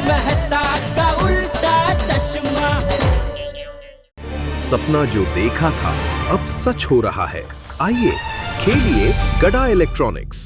मेहता का उल्टा चश्मा। सपना जो देखा था अब सच हो रहा है। आइए खेलिए गड़ा इलेक्ट्रॉनिक्स।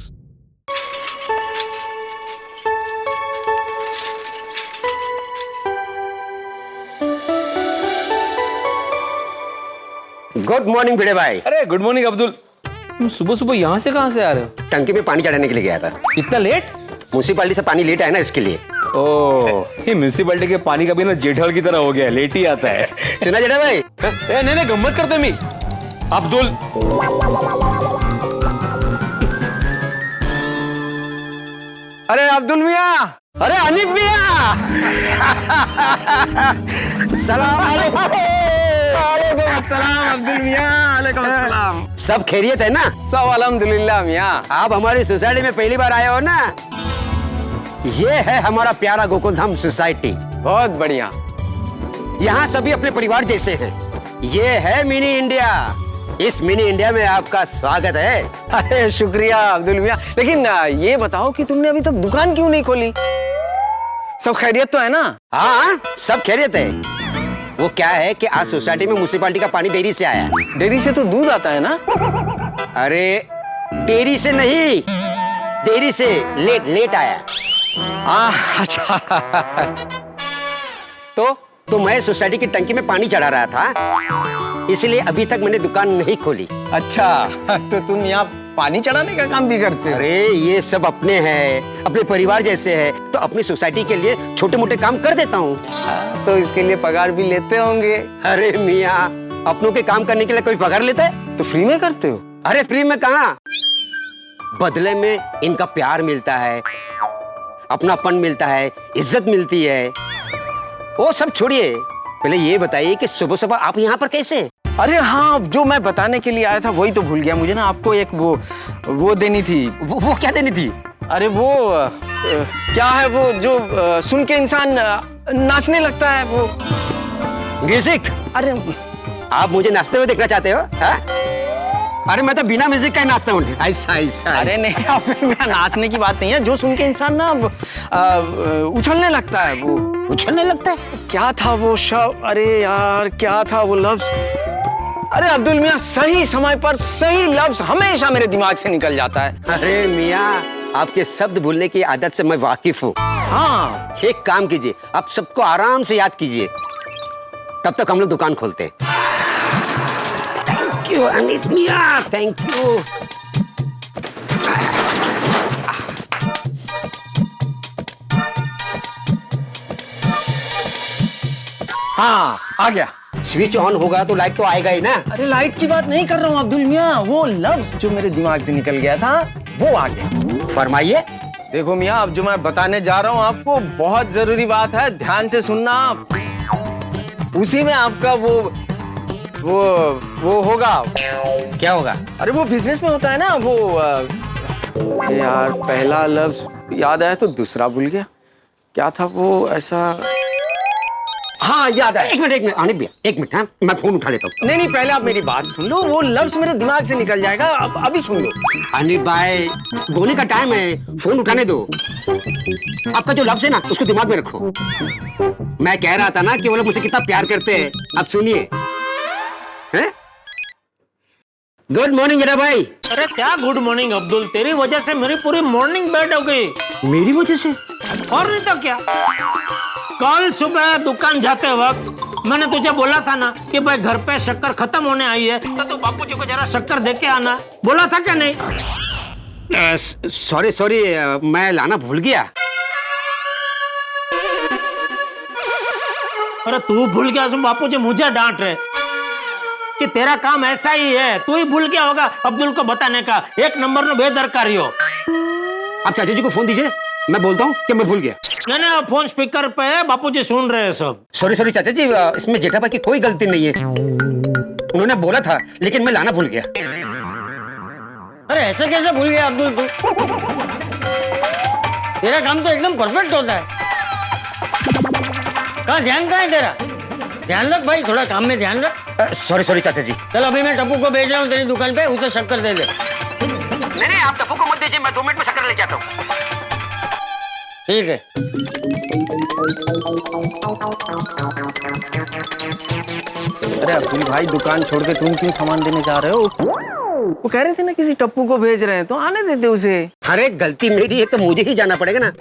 गुड मॉर्निंग भिड़े भाई। अरे गुड मॉर्निंग अब्दुल। तुम सुबह सुबह यहाँ से कहाँ से आ रहे हो? टंकी में पानी चढ़ाने के लिए गया था। इतना लेट? म्यूनिसिपालिटी से पानी लेट आया ना, इसके लिए। ओह, ये म्यूनिसिपालिटी के पानी का भी ना जेठल की तरह हो गया, लेट ही आता है। सुना जेठा भाई? नहीं गम्मत करते मी अब्दुल। अरे अब्दुल मियाँ, अरे अनिक मियाँ। सलाम अब्दुल मियाँ। सब खैरियत है ना? सब अल्हम्दुलिल्लाह मियाँ। आप हमारी सोसाइटी में पहली बार आए हो ना? ये है हमारा प्यारा गोकुलधाम सोसाइटी। बहुत बढ़िया। यहाँ सभी अपने परिवार जैसे हैं। ये है मिनी इंडिया। इस मिनी इंडिया में आपका स्वागत है। अरे शुक्रिया अब्दुल मियाँ, लेकिन ये बताओ कि तुमने अभी तक दुकान क्यों नहीं खोली? सब खैरियत तो है ना? हाँ, सब खैरियत है। वो क्या है कि आज सोसाइटी में म्यूनिसिपालिटी का पानी देरी से आया। डेयरी से तो दूध आता है ना? अरे देरी से नहीं, देरी से लेट आया। अच्छा। तो मैं सोसाइटी की टंकी में पानी चढ़ा रहा था, इसलिए अभी तक मैंने दुकान नहीं खोली। अच्छा, तो तुम यहाँ पानी चढ़ाने का काम भी करते हो? अरे ये सब अपने हैं, अपने परिवार जैसे हैं, तो अपनी सोसाइटी के लिए छोटे मोटे काम कर देता हूँ। तो इसके लिए पगार भी लेते होंगे? अरे मियाँ, अपनों के काम करने के लिए कोई पगार लेता है? तो फ्री में करते हो? अरे फ्री में कहाँ, बदले में इनका प्यार मिलता है, अपनापन मिलता है, इज्जत मिलती है। वो सब छोड़िए, पहले ये बताइए कि सुबह सुबह आप यहाँ पर कैसे? अरे हाँ, जो मैं बताने के लिए आया था वही तो भूल गया। मुझे ना आपको एक वो देनी थी। वो क्या देनी थी? अरे वो क्या है वो जो सुन के इंसान नाचने लगता है, वो म्यूजिक। अरे आप मुझे नाचते हुए देखना चाहते हो? हा? अरे मैं तो बिना म्यूजिक का ही नाचता हूँ। ऐसा। अरे नहीं, अब नाचने की बात नहीं है, जो सुन के इंसान ना उछलने लगता है। वो उछलने लगता है? क्या था वो शब्द? अरे यार क्या था वो लफ्ज? अरे अब्दुल मियाँ, सही समय पर सही लफ्ज हमेशा मेरे दिमाग से निकल जाता है। अरे मियाँ, आपके शब्द भूलने की आदत से मैं वाकिफ हूँ। हाँ, एक काम कीजिए, आप सबको आराम से याद कीजिए, तब तक हम लोग दुकान खोलते हैं। थैंक यू अनिक मियाँ, थैंक यू। हाँ आ गया। स्विच ऑन होगा तो लाइट तो आएगा ही ना। अरे लाइट की बात नहीं कर रहा हूँ अब्दुल मियाँ, वो लफ्ज जो मेरे दिमाग से निकल गया था वो आ गया। फरमाइए। देखो मियाँ, अब जो मैं बताने जा रहा हूँ आपको बहुत जरूरी बात है, ध्यान से सुनना आप। उसी में आपका वो होगा। क्या होगा? अरे वो बिजनेस में होता है ना वो यार पहला लफ्ज याद आया तो दूसरा भूल गया। क्या था वो ऐसा? हाँ याद आया। एक मिनट अनिक भैया, एक मिनट। हाँ, मैं फोन उठा लेता हूँ। नहीं पहले आप मेरी बात सुन लो, वो लफ्ज मेरे दिमाग से निकल जाएगा। अभी सुन लो। अनिक भाई, बोलने का टाइम है, फोन उठाने दो। आपका जो लफ्ज है ना उसको दिमाग में रखो। मैं कह रहा था ना कि वो लोग मुझसे कितना प्यार करते हैं। अब सुनिए। गुड मॉर्निंग जेठा भाई। अरे क्या गुड मॉर्निंग अब्दुल, तेरी वजह से मेरी पूरी मॉर्निंग बैड हो गई। मेरी वजह से? और नहीं तो क्या, कल सुबह दुकान जाते वक्त मैंने तुझे बोला था ना कि भाई घर पे शक्कर खत्म होने आई है, तो तू बापूजी को जरा शक्कर दे के आना, बोला था क्या नहीं? सॉरी, मैं लाना भूल गया। अरे तू भूल गया? बापूजी मुझे डांट रहे कि तेरा काम ऐसा ही है, तू ही भूल गया होगा अब्दुल को बताने का। एक नंबर नो बेदरकारी हो। आप चाचा जी को फोन दीजिए, मैं बोलता हूँ कि मैं भूल गया। नहीं, फोन स्पीकर पे है, बापूजी सुन रहे हैं सब। सॉरी चाचा जी, इसमें जेठा भाई की कोई गलती नहीं है। उन्होंने बोला था लेकिन मैं लाना भूल गया। अरे ऐसे कैसे भूल गया अब्दुल तू? तेरा काम तो एकदम परफेक्ट होता है। कहाँ ध्यान है तेरा? ध्यान रख भाई, थोड़ा काम में ध्यान रख। सॉरी चाचा जी। चल अभी मैं टप्पू को भेज रहा हूँ तेरी दुकान पे, उसे शक्कर दे दे। नहीं, आप टप्पू को मत दीजिए, मैं 2 मिनट में शक्कर लेके आता हूँ। ठीक है। अरे अब्दुल भाई, दुकान छोड़ के तुम क्यों सामान देने जा रहे हो? वो कह रहे थे ना किसी टप्पू को भेज रहे हैं, तो आने देते उसे। अरे गलती मेरी है तो मुझे ही जाना पड़ेगा ना।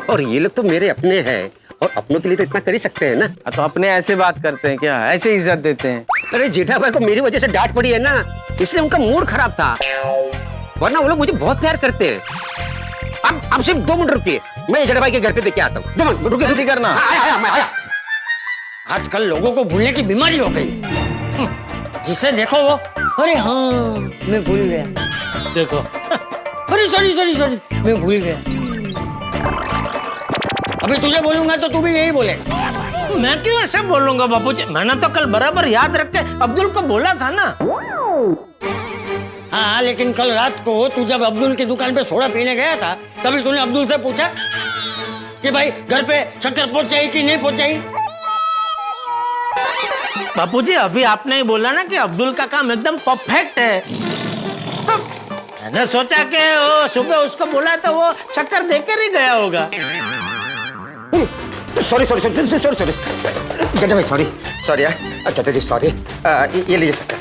और ये लोग तो मेरे अपने हैं और अपनों के लिए तो इतना कर ही सकते हैं ना। तो अपने ऐसे बात करते हैं क्या? ऐसे इज्जत देते हैं? अरे जेठा भाई को मेरी वजह से डांट पड़ी है ना, इसलिए उनका मूड खराब था, वरना वो लोग मुझे बहुत प्यार करते हैं। अब सिर्फ 2 मिनट रुकिए, मैं जेठा भाई के घर पे देख के आता हूँ। 2 मिनट रुकिए, रुकिए करना। मैं आया। आजकल लोगों को भूलने की बीमारी हो गई। जिसे देखो वो, अरे हाँ मैं भूल गया, देखो अरे सॉरी मैं भूल गया। अभी तुझे बोलूंगा तो तू भी यही बोलेगा। मैं क्यों ऐसे बोलूंगा बापूजी? मैंने तो कल बराबर याद रख के अब्दुल को बोला था ना। हाँ, लेकिन कल रात को तू जब अब्दुल की दुकान पे सोडा पीने गया था, तभी तूने अब्दुल से पूछा कि भाई घर पे शक्कर पहुंचाई कि नहीं पहुंचाई? बापूजी अभी आपने ही बोला ना कि अब्दुल का काम एकदम परफेक्ट है। मैंने सोचा कि वो सुबह उसको बोला तो वो शक्कर देकर ही गया होगा। सॉरी जेठा भाई, सॉरी यार। चाचा जी सॉरी, ये लीजिए शक्कर।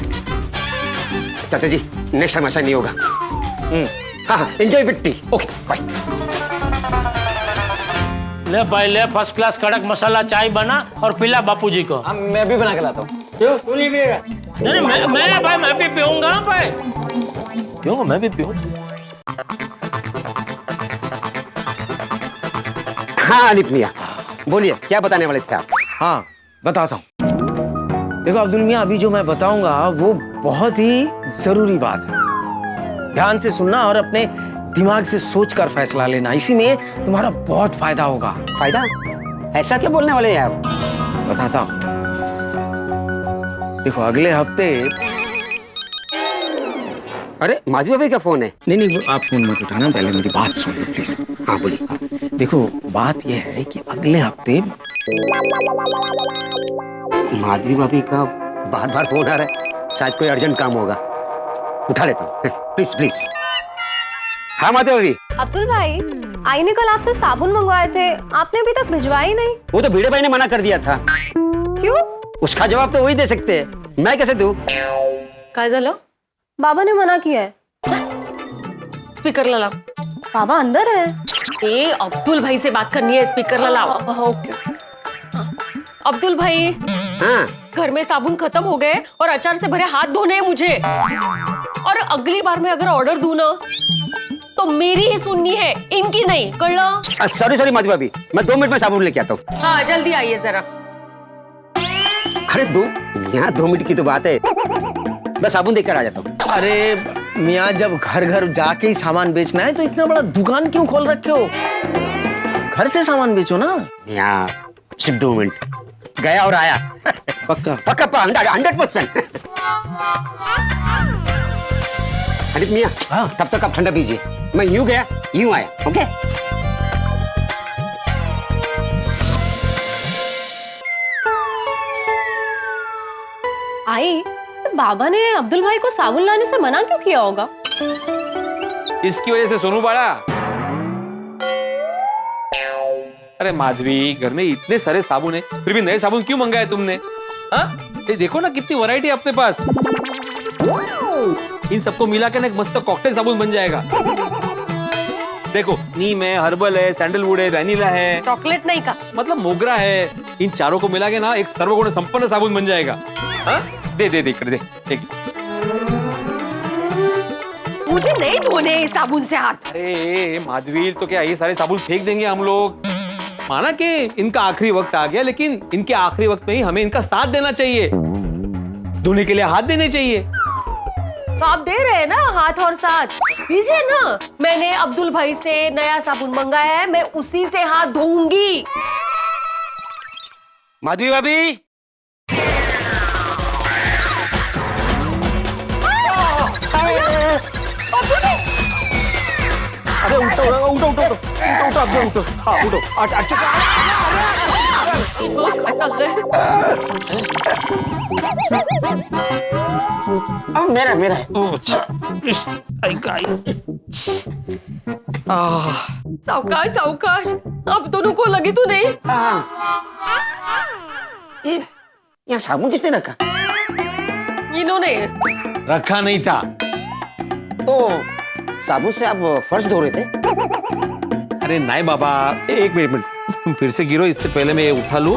चाचा जी नेक्स्ट टाइम ऐसा नहीं होगा। हाँ, enjoy with tea. Okay bye. ले भाई ले, फर्स्ट क्लास कड़क मसाला चाय बना और पिला बापूजी को। मैं भी बना के लाता हूँ। तू नहीं पिएगा? नहीं मैं भी पीऊंगा भाई। क्यों? मैं भी पीऊं। हाँ अनित मियाँ, बोलिए क्या बताने वाले थे आप? हाँ बताता हूँ। देखो अब्दुल मियाँ, अभी जो मैं बताऊंगा वो बहुत ही जरूरी बात है। ध्यान से सुनना और अपने दिमाग से सोचकर फैसला लेना, इसी में तुम्हारा बहुत फायदा होगा। फायदा? ऐसा क्या बोलने वाले हैं आप? बताता हूँ। देखो अगले हफ्ते। अरे माधवी भाई का फोन है। नहीं आप फोन मत उठाना, पहले मेरी बात सुन लो प्लीज। हाँ बोलिए। देखो बात यह है कि अगले हफ्ते माधवी भाभी का बार फोन आ रहा है, शायद कोई अर्जेंट काम होगा। उठा लेता हूँ प्लीज। हाँ माधवी भाभी। अब्दुल भाई, आई ने कल आपसे साबुन मंगवाए थे, आपने अभी तक भिजवाया ही नहीं। वो तो भिड़े भाई ने मना कर दिया था। क्यों? उसका जवाब तो वही दे सकते हैं, मैं कैसे दूं? काय झालं? बाबा ने मना किया है। स्पीकर ला लाव। बाबा अंदर है। ए अब्दुल भाई से बात करनी है, स्पीकर ला लाव। ओके। अब्दुल भाई, हाँ घर में साबुन खत्म हो गए और अचार से भरे हाथ धोने हैं मुझे। और अगली बार मैं अगर ऑर्डर दूं ना तो मेरी ही सुननी है, इनकी नहीं। कळलं? सॉरी माधवी भाभी, मैं 2 मिनट में साबुन लेके आता हूँ। हाँ जल्दी आइए जरा। अरे यहाँ 2 मिनट की तो बात है, मैं साबुन देकर आ जाता हूँ। अरे मियाँ, जब घर घर जाके ही सामान बेचना है तो इतना बड़ा दुकान क्यों खोल रखे हो? घर से सामान बेचो ना। यहाँ सिर्फ 2 मिनट, गया और आया। पक्का? पक्का 100%। अनित मियाँ, हाँ? तब तक आप ठंडा पीजिए, मैं यूं गया यूं आया। ओके? आई, बाबा ने अब्दुल भाई को साबुन लाने से मना क्यों किया होगा? इसकी वजह से सोनू बाड़ा। अरे माधवी, घर में इतने सारे साबुन है, फिर भी नए साबुन क्यों मंगाए तुमने? हाँ? ये देखो ना कितनी वैरायटी है अपने पास। इन सबको मिला के ना एक मस्त कॉकटेल साबुन बन जाएगा। देखो, नीम है, हर्बल है, सैंडलवुड है, वैनिला है, चॉकलेट नहीं का, मतलब मोगरा है। इन चारों को मिला के ना एक सर्वगुण संपन्न साबुन बन जाएगा। हाँ? दे इकडे दे। मुझे नहीं धोने हैं इस साबुन से हाथ। अरे माधवी, तो क्या ये सारे साबुन फेंक देंगे हम लोग? माना कि इनका आखिरी वक्त आ गया, लेकिन इनके आखिरी वक्त में ही हमें इनका साथ देना चाहिए, धोने के लिए हाथ देने चाहिए। तो आप दे रहे हैं ना हाथ और साथ, दीजिए ना। मैंने अब्दुल भाई से नया साबुन मंगाया है, मैं उसी से हाथ धोऊंगी। माधवी भाभी, अरे उठो। हाँ उठो। अच्छा काय चाललंय? मेरा ऐका सावकाश सावकाश, अब दोनों को लगी तो नहीं? ये यहाँ साबुन किसने रखा? इन्होंने। रखा नहीं था। तो साबुन से आप फर्श धो रहे थे? अरे नहीं बाबा, एक मिनट, तुम फिर से गिरो, इससे पहले मैं ये उठा लूं।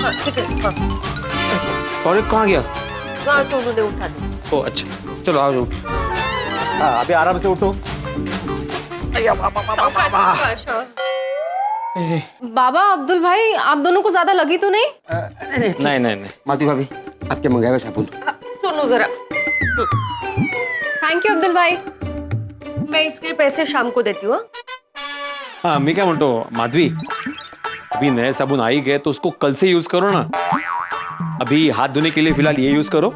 हाँ, ठीक है, हाँ। और कहाँ गया? वहाँ से उन्होंने उठा दी। ओ अच्छा, चलो आओ। अभी आराम से उठो। सावकाश सावकाश, हाँ। बाबा अब्दुल भाई, आप दोनों को ज्यादा लगी तो नहीं? नहीं। माधवी भाभी, आपके मंगाए हुए साबुन। सुनो जरा, थैंक यू अब्दुल भाई। मैं इसके पैसे शाम को देती हूँ। हाँ, मैं क्या म्हणतो माधवी, अभी नए साबुन आ ही गए तो उसको कल से यूज करो ना। अभी हाथ धोने के लिए फिलहाल ये यूज करो।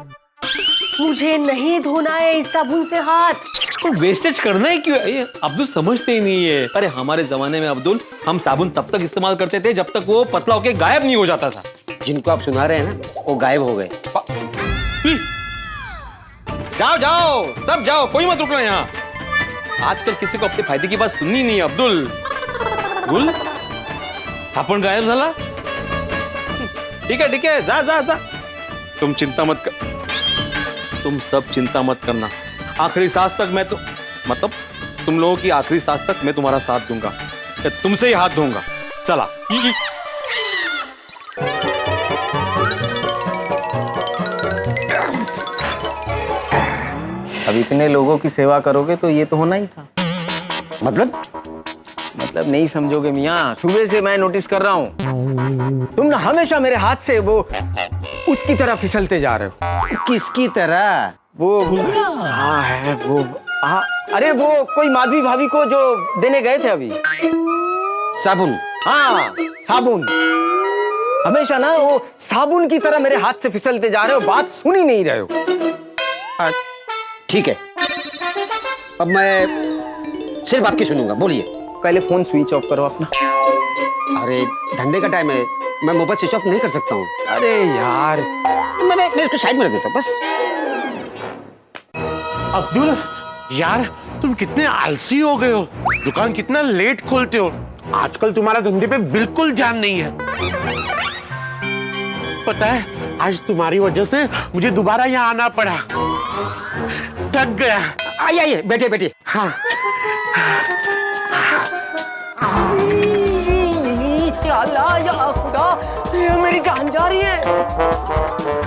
मुझे नहीं धोना है इस साबुन से हाथ। तो वेस्टेज करना है क्यों? ये अब्दुल समझते ही नहीं है। अरे हमारे जमाने में अब्दुल, हम साबुन तब तक इस्तेमाल करते थे जब तक वो पतला होके गायब नहीं हो जाता था। जिनको आप सुना रहे हैं ना, वो गायब हो गए। जाओ जाओ, सब जाओ, कोई मत रुकना यहाँ। आजकल किसी को अपने फायदे की बात सुननी नहीं है अब्दुल। गुल, आपण गायब झाला? ठीक है, जा। तुम चिंता मत कर, तुम सब चिंता मत करना। आखिरी सांस तक मैं तो मतलब तुम लोगों की आखिरी सांस तक मैं तुम्हारा साथ दूंगा। मैं तुमसे ही हाथ धोऊंगा। चला। अब इतने लोगों की सेवा करोगे तो ये तो होना ही था। मतलब नहीं समझोगे मियाँ, सुबह से मैं नोटिस कर रहा हूँ, तुम ना हमेशा मेरे हाथ से वो उसकी तरह फिसलते जा रहे हो। किसकी तरह? वो हाँ है वो, हाँ, अरे वो कोई माधवी भाभी को जो देने गए थे अभी। साबुन? हाँ, साबुन। हमेशा ना वो साबुन की तरह मेरे हाथ से फिसलते जा रहे हो, बात सुन ही नहीं रहे हो। ठीक है, अब मैं सिर्फ आपकी सुनूंगा, बोलिए। पहले फोन स्विच ऑफ करो अपना। अरे धंधे का टाइम है, मैं मोबाइल स्विच ऑफ नहीं कर सकता हूँ। अरे यार, मैं इसको साइड में रख देता हूँ बस। अब्दुल यार, तुम कितने आलसी हो गए हो। दुकान कितना लेट खोलते हो। आजकल तुम्हारा धंधे पे बिल्कुल ध्यान नहीं है। पता है, आज तुम्हारी वजह से मुझे दोबारा यहाँ आना पड़ा। थक गया। आइए बैठिए। हाँ। अल्लाह या खुदा, ये मेरी जान जा रही है।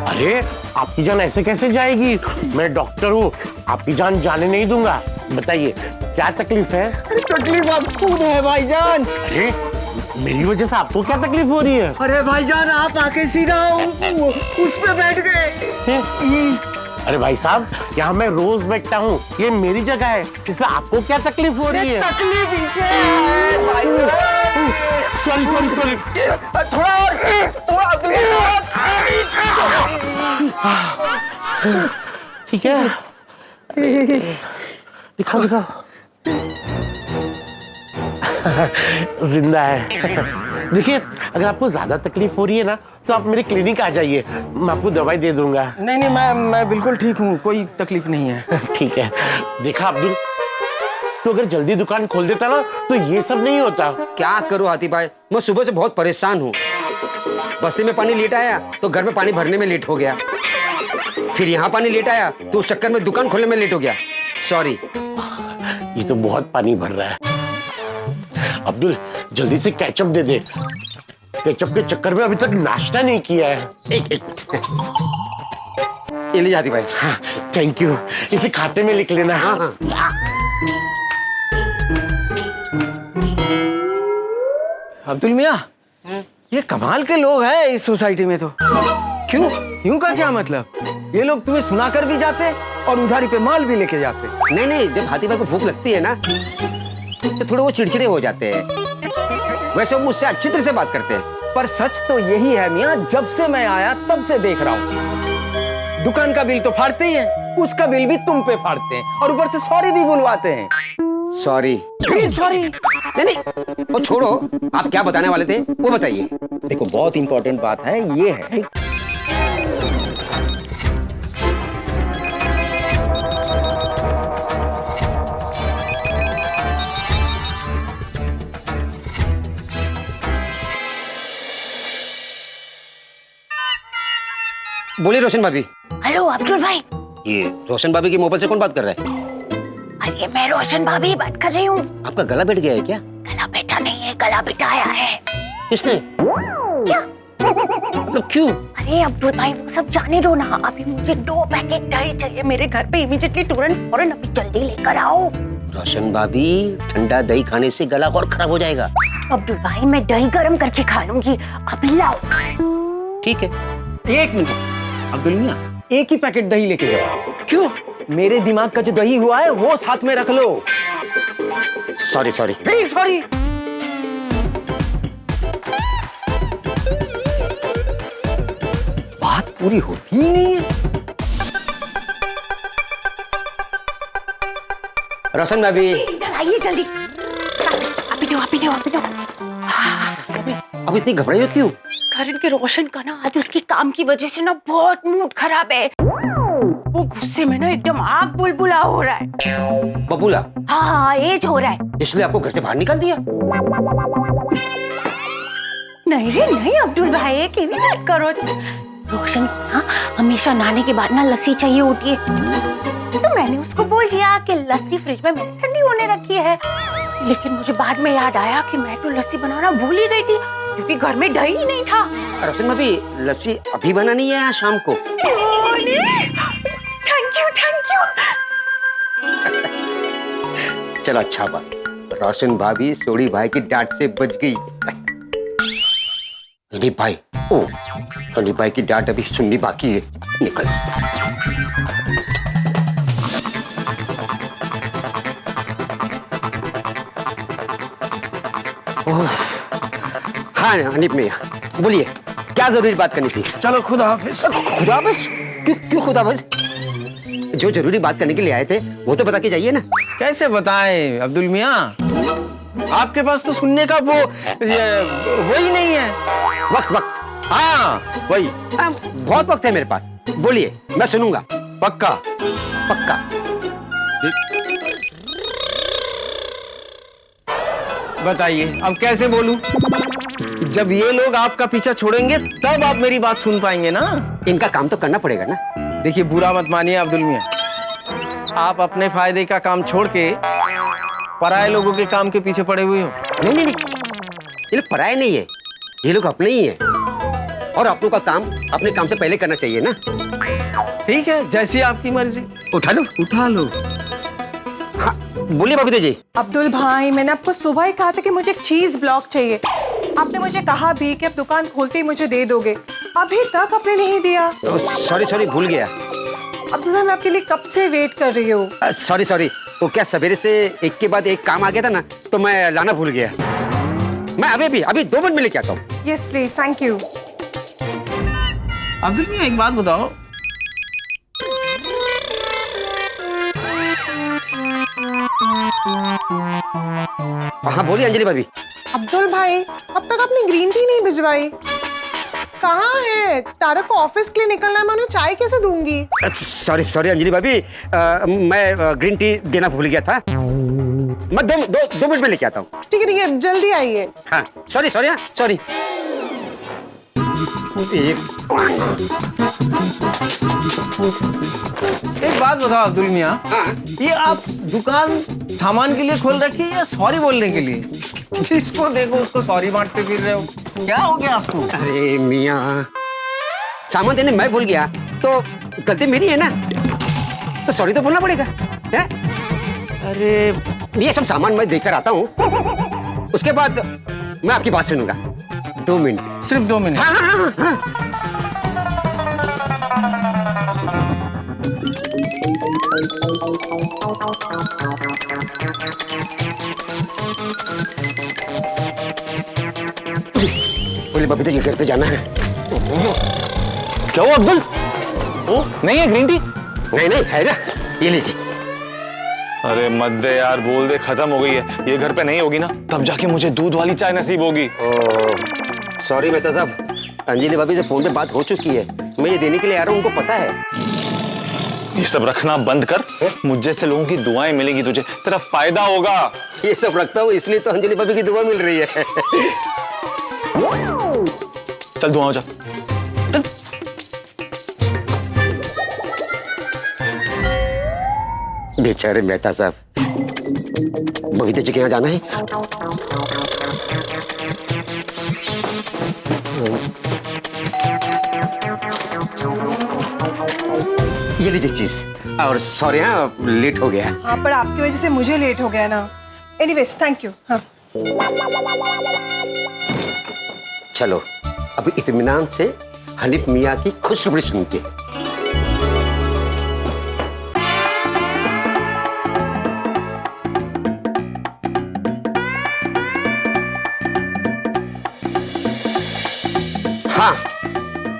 अरे आपकी जान ऐसे कैसे जाएगी? मैं डॉक्टर हूँ, आपकी जान जाने नहीं दूंगा। बताइए क्या तकलीफ है? तकलीफ आपको है भाईजान। अरे मेरी वजह से आपको क्या तकलीफ हो रही है? अरे भाईजान, आप आके सीधा उस पे बैठ गए। अरे भाई साहब, यहाँ मैं रोज बैठता हूँ, ये मेरी जगह है, इसमें आपको क्या तकलीफ हो रही है? तकलीफ इसे है भाईजान। सॉरी। थोड़ा ठीक है, दिखाओ। जिंदा है। देखिए, अगर आपको ज्यादा तकलीफ हो रही है ना, तो आप मेरे क्लिनिक आ जाइए, मैं आपको दवाई दे दूंगा। नहीं, मैं बिल्कुल ठीक हूँ, कोई तकलीफ नहीं है। ठीक है। देखा अब्दुल, तो अगर जल्दी दुकान खोल देता ना, तो ये सब नहीं होता। क्या करूं हाथी भाई, मैं सुबह से बहुत परेशान हूँ। बस्ती में पानी लेट आया तो घर में पानी भरने में लेट हो गया, फिर यहाँ पानी लेट आया तो उस चक्कर में दुकान खोलने में लेट हो गया। सॉरी। ये तो बहुत पानी भर रहा है। अब्दुल जल्दी से केचप दे दे। केचप के चक्कर में अभी तक नाश्ता नहीं किया है। एक ये ले हाथी भाई। हाँ, थैंक यू। इसे खाते में लिख लेना। हाँ। अब्दुल मियाँ, ये कमाल के लोग हैं इस सोसाइटी में। तो क्यों का क्या मतलब? ये लोग तुम्हें सुनाकर भी जाते और उधारी पे माल भी लेके जाते। नहीं, जब हाथी भाई को भूख लगती है ना, तो थोड़े वो चिड़चिड़े हो जाते हैं। वैसे वो मुझसे अच्छी तरह से बात करते हैं। पर सच तो यही है मियाँ, जब से मैं आया तब से देख रहा हूँ, दुकान का बिल तो फाड़ते ही हैं, उसका बिल भी तुम पे फाड़ते हैं और ऊपर से सॉरी भी बुलवाते हैं। सॉरी। नहीं, वो छोड़ो, आप क्या बताने वाले थे वो बताइए। देखो, बहुत इंपॉर्टेंट बात है, ये है बोलिए रोशन भाभी। हेलो अब्दुल भाई। ये रोशन भाभी की मोबाइल से कौन बात कर रहा है? अरे मैं रोशन भाभी बात कर रही हूँ। आपका गला बैठ गया है क्या? गला बैठा नहीं है, गला बिठाया है। किसने? क्या? मतलब क्यों? अरे अब्दुल भाई वो सब जाने दो ना, अभी मुझे 2 पैकेट दही चाहिए मेरे घर पे इमीडिएटली, तुरंत फौरन, अभी जल्दी लेकर आओ। रोशन भाभी, ठंडा दही खाने से गला और खराब हो जाएगा। अब्दुल भाई मैं दही गर्म करके खा लूंगी, अभी लाओ। ठीक है। 1 मिनट अब्दुल मियाँ, एक ही पैकेट दही लेके जाओ। क्यों? मेरे दिमाग का जो दही हुआ है वो साथ में रख लो। Sorry sorry. नहीं सॉरी। बात पूरी होती ही नहीं है। रोशन भाभी, इधर आइए जल्दी। अभी दो, अभी दो, अभी दो। अब इतनी घबराई हो क्यों? करण के रोशन का ना आज उसकी काम की वजह से ना बहुत मूड खराब है। वो गुस्से में ना एकदम आग बुलबुला हो रहा है। बबूला? हाँ एज हो रहा है। इसलिए आपको घर से बाहर निकाल दिया? नहीं रे नहीं अब्दुल भाई, एक ही मत करो। रोशन को ना हमेशा नहाने के बाद ना लस्सी चाहिए होती है, तो मैंने उसको बोल दिया कि लस्सी फ्रिज में मैंने ठंडी होने रखी है। लेकिन मुझे बाद में याद आया कि मैं तो लस्सी बनाना भूल ही गई थी, क्योंकि घर में दही ही नहीं था। रोशन भाभी, लस्सी अभी बनानी है या शाम को? Thank you thank you. चलो अच्छा बात, रोशन भाभी सोड़ी भाई की डांट से बच गई। हनी भाई, ओ हनी भाई की डांट अभी सुननी बाकी है। निकल। हाँ अनिप मियाँ, बोलिए क्या जरूरी बात करनी थी? चलो खुदा हाफिज। खुदा हाफिज? क्यों खुदा हाफिज? जो जरूरी बात करने के लिए आए थे वो तो बता के जाइए ना। कैसे बताएं अब्दुल मियाँ, आपके पास तो सुनने का वो ही नहीं है। वक्त। हाँ वही। बहुत वक्त है मेरे पास, बोलिए मैं सुनूंगा। पक्का? पक्का। बताइए अब कैसे बोलूं? जब ये लोग आपका पीछा छोड़ेंगे तब आप मेरी बात सुन पाएंगे ना। इनका काम तो करना पड़ेगा ना। देखिए बुरा मत मानिए अब्दुल मियाँ, आप अपने फायदे का काम छोड़ के पराये लोगों के काम के पीछे पड़े हुए हो। नहीं, ये लोग पराये नहीं है, ये लोग अपने ही है, और अपनों का काम अपने काम से पहले करना चाहिए ना। ठीक है, जैसी आपकी मर्जी। उठा लो। उठा लो। हाँ बोलिए बबीता जी। अब्दुल भाई मैंने आपको सुबह ही कहा था कि मुझे एक चीज ब्लॉक चाहिए, आपने मुझे कहा भी कि आप दुकान खोलते ही मुझे दे दोगे, अभी तक आपने नहीं दिया। सॉरी भूल गया। अब्दुल भाई मैं आपके लिए कब से वेट कर रही हूँ। सॉरी वो क्या सवेरे से एक के बाद एक काम आ गया था ना, तो मैं लाना भूल गया। मैं अभी 2 मिनट में लेके आता हूँ। Yes please, thank you. Abdul मियाँ एक बात बताओ, हाँ बोलिए अंजलि भाभी। अब्दुल भाई अब तक आपने ग्रीन टी नहीं भिजवाई, कहाँ है? तारक को ऑफिस के लिए निकलना है, मैं उन्हें चाय कैसे दूंगी? सॉरी अंजलि भाभी, मैं ग्रीन टी देना भूल गया था। मैं 2 मिनट में लेके आता हूँ। ठीक है जल्दी आइए। हाँ सॉरी। एक बात बताओ अब्दुल मियाँ, ये आप दुकान सामान के लिए खोल रखी है या सॉरी बोलने के लिए? जिसको देखो उसको सॉरी बांटते फिर रहे हो, क्या हो गया आपको? अरे मियाँ, सामान देने मैं भूल गया तो गलती मेरी है ना, तो सॉरी तो बोलना पड़ेगा है? अरे ये सब सामान मैं देकर आता हूँ, उसके बाद मैं आपकी बात सुनूंगा। 2 मिनट, सिर्फ 2 मिनट। हाँ। बोले बबीता जी घर पे जाना है। क्या हुआ अब्दुल? नहीं है ग्रीन टी? नहीं है ना, ये लीजिए। अरे मत दे यार, बोल दे खत्म हो गई है, ये घर पे नहीं होगी ना तब जाके मुझे दूध वाली चाय नसीब होगी। सॉरी मेहता साहब, अंजलि भाभी से फोन पे बात हो चुकी है, मैं ये देने के लिए आ रहा हूँ, उनको पता है। ये सब रखना बंद कर, मुझ जैसे लोगों की दुआएं मिलेगी तुझे, तेरा फायदा होगा। ये सब रखता हूँ इसलिए तो अंजलि भाभी की दुआ मिल रही है। चल दुआ हो जा। बेचारे मेहता साहब, बबीता जी के यहाँ जाना है। ये लीजिए चीज, और सॉरी हाँ लेट हो गया। हाँ, पर आपकी वजह से मुझे लेट हो गया ना। Anyways thank you. हाँ चलो अभी इत्मीनान से हनीफ मियाँ की खुशखबरी सुनते हैं। हाँ,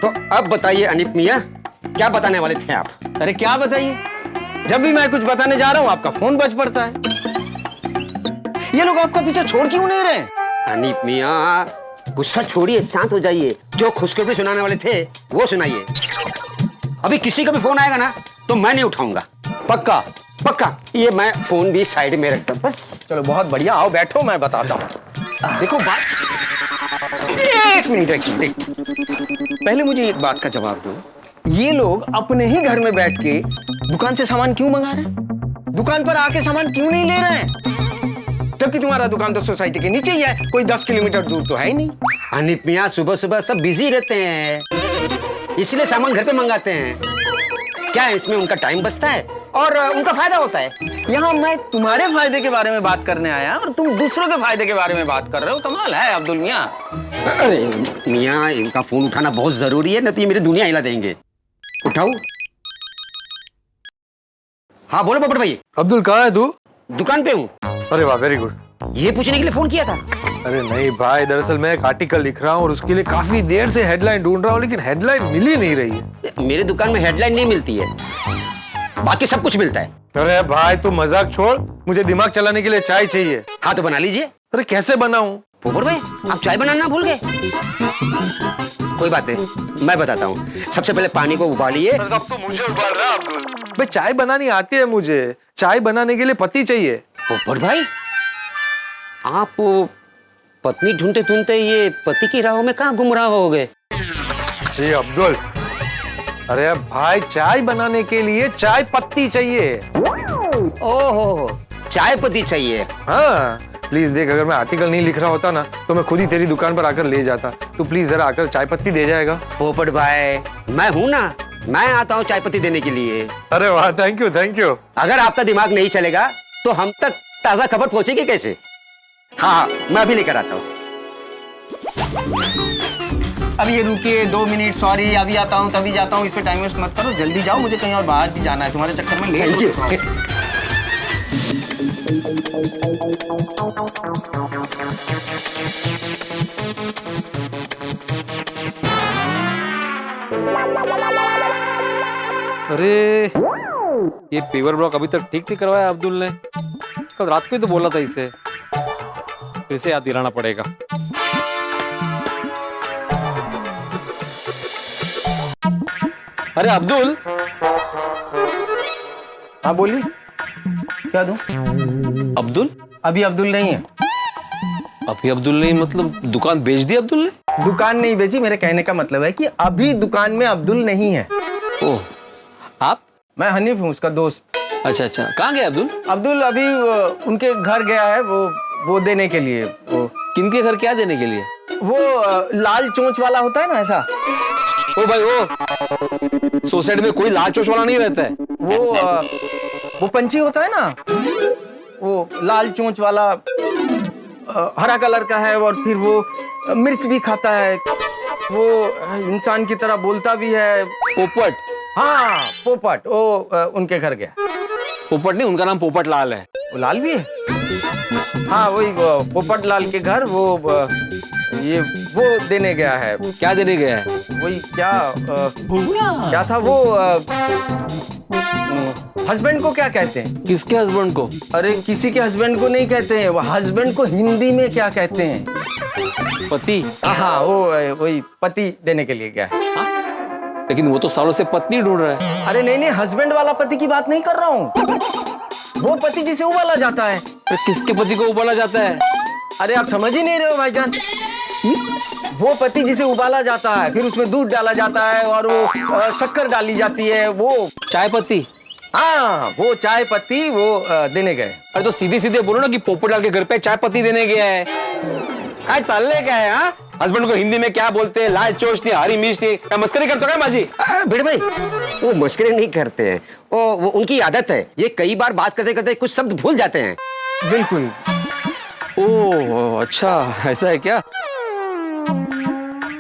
तो अब बताइए हनीफ मियाँ, क्या बताने वाले थे आप? अरे क्या बताइए, जब भी मैं कुछ बताने जा रहा हूँ आपका फोन बज पड़ता है। ये लोग आपका पीछे छोड़ क्यों नहीं रहे? हनीफ मियाँ गुस्सा छोड़िए, शांत हो जाइए। जो खुशखबरी सुनाने वाले थे वो सुनाइए। अभी किसी का भी फोन आएगा ना तो मैं नहीं उठाऊंगा। पक्का? पक्का। ये मैं फोन भी साइड में रखता हूँ बस। चलो बहुत बढ़िया, आओ बैठो मैं बताता हूँ। देखो बात, एक मिनट, पहले मुझे एक बात का जवाब दो। ये लोग अपने ही घर में बैठ के दुकान से सामान क्यों मंगा रहे हैं? दुकान पर आके सामान क्यों नहीं ले रहे हैं? जबकि तुम्हारा दुकान तो सोसाइटी के नीचे ही है, कोई 10 किलोमीटर दूर तो है ही नहीं। हनीफ मियाँ सुबह सुबह सब बिजी रहते हैं, इसलिए सामान घर पे मंगाते हैं। क्या है इसमें, उनका टाइम बचता है और उनका फायदा होता है। यहाँ मैं तुम्हारे फायदे के बारे में बात करने आया और तुम दूसरों के फायदे के बारे में बात कर रहे हो। कमाल है अब्दुल मियाँ। अरे मियाँ, इनका फोन उठाना बहुत जरूरी है, न तो ये मेरी दुनिया हिला देंगे। उठाओ। हाँ बोलो पोपट भाई। अब्दुल कहाँ है तू? दुकान पे हूँ। अरे वाह, वेरी गुड। ये पूछने के लिए फोन किया था? अरे नहीं भाई, दरअसल मैं एक आर्टिकल लिख रहा हूँ और उसके लिए काफी देर से हेडलाइन ढूंढ रहा हूँ, लेकिन हेडलाइन मिल ही नहीं रही है। मेरे दुकान में हेडलाइन नहीं मिलती है, बाकी सब कुछ मिलता है। अरे भाई तू मजाक छोड़, मुझे दिमाग चलाने के लिए चाय चाहिए। हाँ तो बना लीजिए। अरे कैसे बनाऊं? पोपट भाई आप चाय बनाना भूल गए? कोई बात नहीं, मैं बताता हूँ। सबसे पहले पानी को उबालिए। सब तो मुझे उबाल रहा है अब्दुल। भाई चाय बनानी आती है मुझे, चाय बनाने के लिए पति चाहिए। पोपट भाई आप पत्नी ढूंढते ढूंढते ये पति की राहों में कहाँ गुमराह हो गए? जी अब्दुल, अरे भाई चाय बनाने के लिए चाय पत्ती चाहिए। ओहो, चाय पत्ती चाहिए। हाँ प्लीज देख, अगर मैं आर्टिकल नहीं लिख रहा होता ना तो मैं खुद ही तेरी दुकान पर आकर ले जाता। तू प्लीज जरा आकर चाय पत्ती दे जाएगा। पोपट भाई मैं हूं ना, मैं आता हूँ चाय पत्ती देने के लिए। अरे वाह, थैंक यू थैंक यू। अगर आपका दिमाग नहीं चलेगा तो हम तक ताजा खबर पहुंचेगी कैसे? हाँ मैं अभी लेकर आता हूँ। अब ये रुकिए 2 मिनट, सॉरी अभी आता हूँ तभी जाता हूँ, इस पे टाइम वेस्ट मत करो, जल्दी जाओ, मुझे कहीं और बाहर भी जाना है, तुम्हारे चक्कर में लेट हो रहा हूं। अरे ये पेवर ब्लॉक अभी तक ठीक नहीं करवाया अब्दुल ने। कल रात को ही तो बोला था इसे, फिर से याद दिलाना पड़ेगा। अरे अब्दुल। हाँ बोलिए, क्या दूं? अब्दुल? अभी अब्दुल नहीं है। अभी अब्दुल नहीं मतलब दुकान बेच दी अब्दुल ने? दुकान नहीं बेची, मेरे कहने का मतलब है कि अभी दुकान में अब्दुल नहीं है। ओह, आप? मैं हनीफ हूँ, उसका दोस्त। अच्छा अच्छा, कहाँ गया अब्दुल? अब्दुल अभी उनके घर गया है, वो देने के लिए। वो किनके घर क्या देने के लिए? वो लाल चोंच वाला होता है ना, ऐसा। ओ भाई वो सोसाइटी में कोई लाल चोंच वाला नहीं रहता है। वो पंछी होता है ना, वो लाल चोंच वाला, हरा कलर का है और फिर वो मिर्च भी खाता है, वो इंसान की तरह बोलता भी है। पोपट? हाँ पोपट, वो उनके घर गया। पोपट नहीं, उनका नाम पोपट लाल है। वो लाल भी है? हाँ वही पोपट लाल के घर वो ये वो देने गया है। क्या देने गया है? वही क्या था वो, हस्बैंड को क्या कहते हैं? किसके हस्बैंड को? अरे किसी के हस्बैंड को नहीं कहते हैं, वो हस्बैंड को हिंदी में क्या कहते हैं? पति? हाँ वो वही पति देने के लिए गया है। लेकिन वो तो सालों से पत्नी ढूंढ रहा है। अरे नहीं नहीं, हस्बैंड वाला पति की बात नहीं कर रहा हूँ, वो पति जिसे उबाला जाता है। तो किसके पति को उबाला जाता है? अरे आप समझ ही नहीं रहे हो भाईजान। वो पति जिसे उबाला जाता है, फिर उसमें दूध डाला जाता है और वो शक्कर डाली जाती है, वो चाय पत्ती। हाँ, वो चाय पत्ती वो देने गए। अरे तो सीधे सीधे बोलो ना कि पोपटलाल के घर पे चाय पत्ती देने गया है। काय चालले काय? हाँ, हस्बैंड को हिंदी में क्या बोलते हैं? लाल चोच नहीं, हरी मिर्च नहीं। क्या मस्करी करते हो क्या माझी? भिड़े भाई, वो मस्करी नहीं करते हैं, वो उनकी आदत है। ये कई बार बात करते करते कुछ शब्द भूल जाते हैं। बिल्कुल। ओह अच्छा, ऐसा है क्या?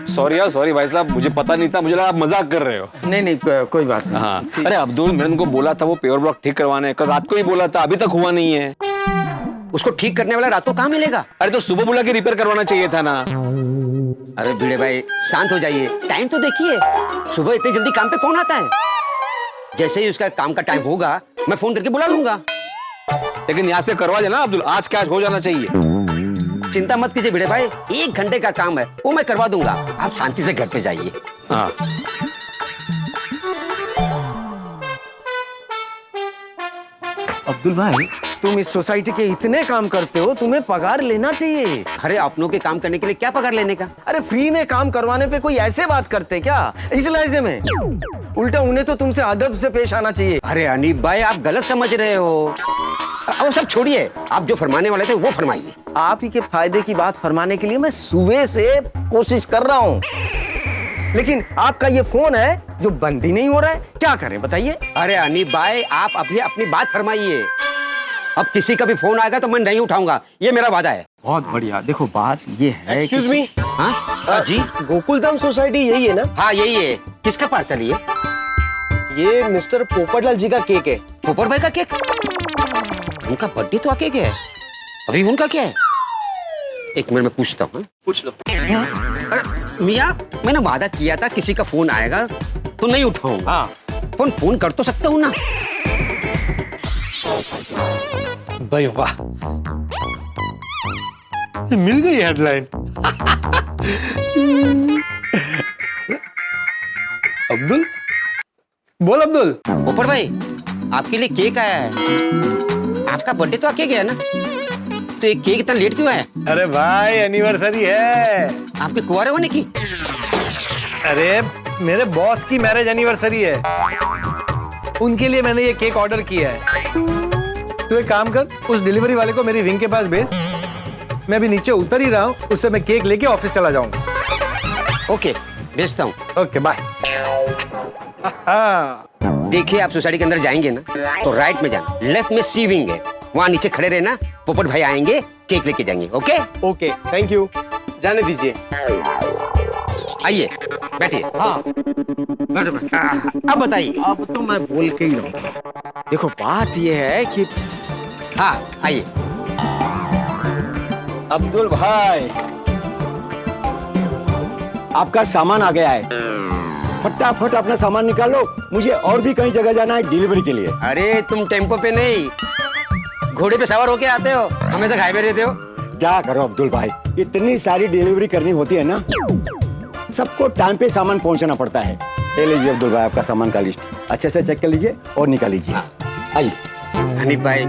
सॉरी यार, सॉरी भाई साहब, मुझे पता नहीं था, मुझे लगा आप मजाक कर रहे हो। नहीं नहीं, कोई बात नहीं। हाँ, अरे अब्दुल, मैंने उनको बोला था वो पेवर ब्लॉक ठीक करवाने, कल रात को ही बोला था, अभी तक हुआ नहीं है। उसको ठीक करने वाला रात को कहाँ मिलेगा? अरे तो सुबह बोला कि रिपेयर करवाना चाहिए था ना। अरे भिड़े भाई, शांत हो जाइए, टाइम तो देखिए। सुबह इतनी जल्दी काम पे कौन आता है? जैसे ही उसका काम का टाइम होगा, मैं फोन करके बुला लूंगा। लेकिन यहाँ से करवा देना अब्दुल, आज क्या आज हो जाना चाहिए। चिंता मत कीजिए भिड़े भाई, 1 घंटे का काम है, वो मैं करवा दूंगा। आप शांति से घर पे जाइए। हाँ। अब्दुल भाई, तुम इस सोसाइटी के इतने काम करते हो, तुम्हें पगार लेना चाहिए। अरे अपनों के काम करने के लिए क्या पगार लेने का? अरे फ्री में काम करवाने पे कोई ऐसे बात करते क्या इस लहजे में? उल्टा उन्हें तो तुमसे अदब से पेश आना चाहिए। अरे अनीब भाई, आप गलत समझ रहे हो। वो सब छोड़िए, आप जो फरमाने वाले थे वो फरमाइए। आप ही के फायदे की बात फरमाने के लिए मैं सुबह से कोशिश कर रहा हूँ, लेकिन आपका ये फोन है जो बंद ही नहीं हो रहा है। क्या करें बताइए? अरे अनीब भाई, आप अभी अपनी बात फरमाइए। अब किसी का भी फोन आएगा तो मैं नहीं उठाऊंगा, ये मेरा वादा है। बहुत बढ़िया। देखो बात ये है। एक्सक्यूज मी, हाँ जी, गोकुलधाम सोसाइटी यही है ना? हाँ यही है। किसका पार्सल ये? ये मिस्टर पोपटलाल जी का केक है। पोपट भाई का केक? उनका बर्थडे तो आके गया है, अभी उनका क्या है? एक मिनट में पूछता हूँ। पूछ लो। अरे मियाँ, मैंने वादा किया था किसी का फोन आएगा तो नहीं उठाऊंगा। हाँ। फोन कर तो सकता हूँ ना? भाई वाह, मिल गई हेडलाइन। अब्दुल, बोल अब्दुल। पोपट भाई, आपके लिए केक आया है। आपका बर्थडे तो आके गया ना, तो ये केक इतना लेट क्यों आया? अरे भाई, एनिवर्सरी है आपके कुंवारे होने की? अरे मेरे बॉस की मैरिज एनिवर्सरी है, उनके लिए मैंने ये केक ऑर्डर किया है। तू एक काम कर, उस डिलीवरी वाले को मेरी विंग के पास भेज। मैं अभी नीचे उतर ही रहा हूँ, उससे मैं केक लेके ऑफिस चला जाऊंगा। ओके, भेजता हूँ। Okay bye. देखिए, आप सोसाइटी के अंदर जाएंगे ना तो राइट में जाना, लेफ्ट में सी विंग है, वहाँ नीचे खड़े रहना। पोपट भाई आएंगे, केक लेके जाएंगे। ओके ओके, थैंक यू, जाने दीजिए। आइए, बैठिए। हाँ, अब बताइए। अब तो मैं बोल के ही रहूंगा। देखो बात ये है कि हाँ, आइए। अब्दुल भाई, आपका सामान आ गया है, फटाफट अपना सामान निकालो, मुझे और भी कई जगह जाना है डिलीवरी के लिए। अरे तुम टेम्पो पे नहीं, घोड़े पे सवार होके आते हो, हमेशा घाई में रहते हो। क्या करो अब्दुल भाई, इतनी सारी डिलीवरी करनी होती है ना, सबको टाइम पे सामान पहुंचाना पड़ता है। ले लीजिए अब्दुल भाई, आपका सामान का लिस्ट अच्छे से चेक कर लीजिए और निकाल लीजिए। आइए। हनीफ भाई,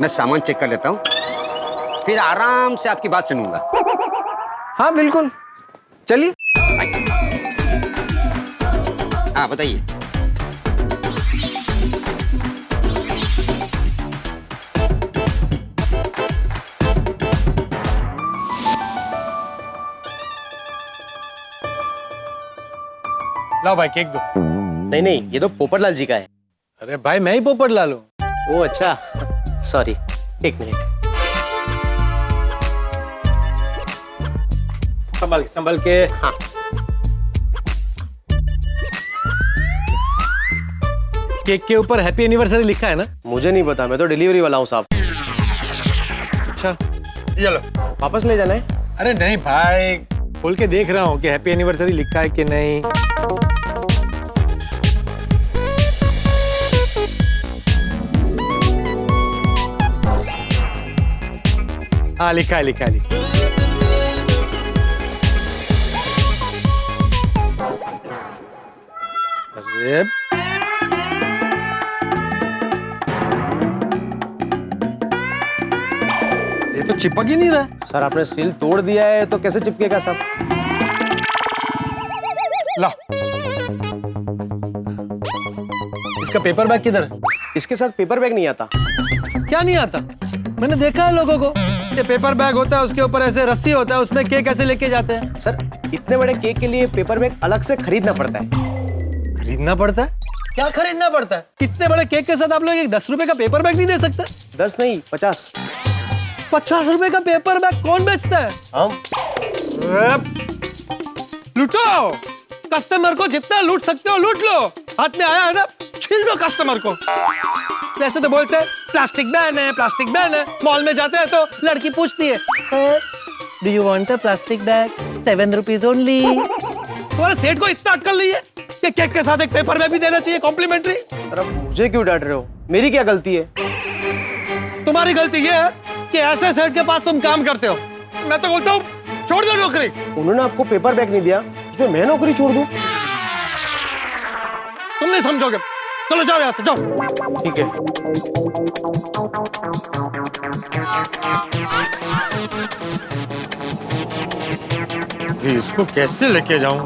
मैं सामान चेक कर लेता हूँ, फिर आराम से आपकी बात सुनूंगा। हाँ बिल्कुल, चलिए। हाँ बताइए। लाओ भाई केक दो। नहीं नहीं, ये तो पोपटलाल जी का है। अरे भाई, मैं ही पोपटलाल हूँ। ओ अच्छा, सॉरी, एक मिनट। संभल के। हाँ। केक के ऊपर हैप्पी एनिवर्सरी लिखा है ना? मुझे नहीं पता, मैं तो डिलीवरी वाला हूँ साहब। अच्छा, ये लो। वापस ले जाना है? अरे नहीं भाई, खोल के देख रहा हूँ कि हैप्पी एनिवर्सरी लिखा है कि नहीं। हाँ, लिखा है, लिखा है, लिखा है। अरे ये तो चिपक ही नहीं रहा। सर आपने सील तोड़ दिया है तो कैसे चिपकेगा साहब? ला, इसका पेपर बैग किधर? इसके साथ पेपर बैग नहीं आता। क्या नहीं आता? मैंने देखा है लोगों को, ये पेपर बैग होता है, उसके ऊपर ऐसे रस्सी होता है, उसमें केक ऐसे लेके जाते हैं। सर इतने बड़े केक के लिए पेपर बैग अलग से खरीदना पड़ता है। खरीदना पड़ता है? क्या खरीदना पड़ता है? इतने बड़े केक के साथ आप लोग एक 10 रुपए का पेपर बैग नहीं दे सकते? 10 नहीं 50। 50 रुपए का पेपर बैग कौन बेचता है? हम। लूटो, कस्टमर को जितना लूट सकते हो लूट लो। हाथ में आया है ना, छील दो कस्टमर को। वैसे तो बोलते हैं प्लास्टिक बैन है, प्लास्टिक बैन है। मॉल में जाते हैं तो लड़की पूछती है, do you want a plastic bag? 7 rupees only. तुम्हारे सेठ को इतना अक्ल नहीं है कि केक के साथ एक पेपर बैग भी देना चाहिए कॉम्प्लीमेंट्री? सर अब मुझे क्यों डांट रहे हो? मेरी क्या गलती है? तुम्हारी गलती ये है कि ऐसे सेठ के पास तुम काम करते हो। मैं तो बोलता हूँ छोड़ दो नौकरी। उन्होंने आपको पेपर बैग नहीं दिया, उसमें मैं नौकरी छोड़ दूं? तुम नहीं समझोगे। चलो जाओ यहाँ से, जाओ। ठीक है। इसको कैसे लेके जाऊं?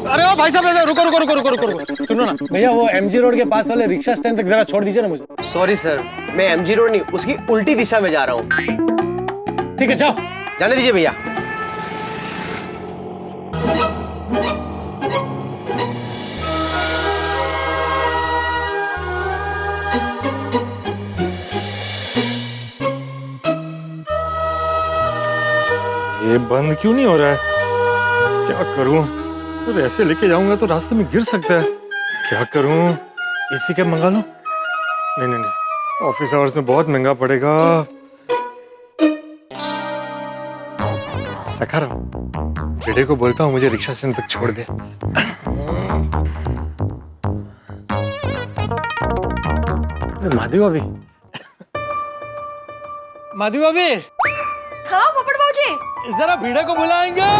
अरे ओ भाई साहब, रुको रुको रुको रुको रुको, सुनो ना भैया, वो MG रोड के पास वाले रिक्शा स्टैंड तक जरा छोड़ दीजिए ना मुझे। सॉरी सर, मैं MG रोड नहीं, उसकी उल्टी दिशा में जा रहा हूँ। ठीक है, जाओ। जाने दीजिए भैया। ये बंद क्यों नहीं हो रहा है? क्या करूं? तो ऐसे लेके जाऊंगा तो रास्ते में गिर सकता है। क्या करूं? एसी कैब मंगा लूं? नहीं नहीं नहीं, ऑफिस आवर्स में बहुत महंगा पड़ेगा। सखाराम, बेटे को बोलता हूँ मुझे रिक्शा स्टैंड तक छोड़ दे। माधवी भाभी, माधवी भाभी, हाँ पोपट बाबूजी। जरा भीड़े को बुलाएंगे।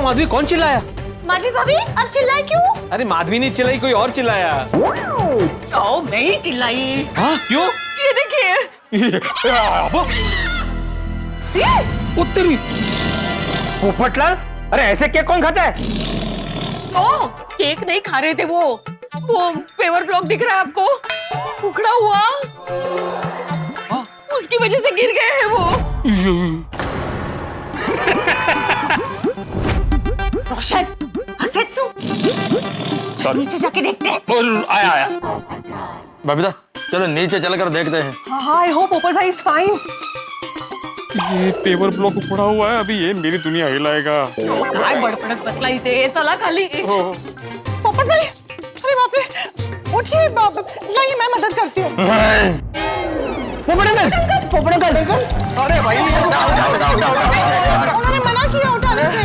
माधवी, कौन चिल्लाया? माधवी भाभी, अब चिल्लाए क्यों? अरे माधवी ने चिल्लाई, कोई और चिल्लाया। ओ, मैं ही चिल्लाई। हाँ, क्यों? ये देखिए। उत्तरी पोपटलाल, अरे ऐसे केक कौन खाता है? ओ, केक नहीं खा रहे थे वो पेवर ब्लॉक दिख रहा है आपको, उखड़ा हुआ, उसकी वजह से गिर गए हैं वो। रोशन, हसेत्सु, नीचे जाके देखते हैं। आया। बबीता, चलो नीचे चलकर देखते हैं। हाँ, आई होप पोपट भाई इज फाइन। ये पेपर ब्लॉक पड़ा हुआ है, अभी ये मेरी दुनिया हिलाएगा। काय बड़बड़क बतलाई थे, चला खाली। पोपट भाई, अरे बाप रे, उठिए बाप, लाइए मैं मदद करती हूँ। पोपट अंकल। अरे भाई, उन्होंने मना किया उठाने से।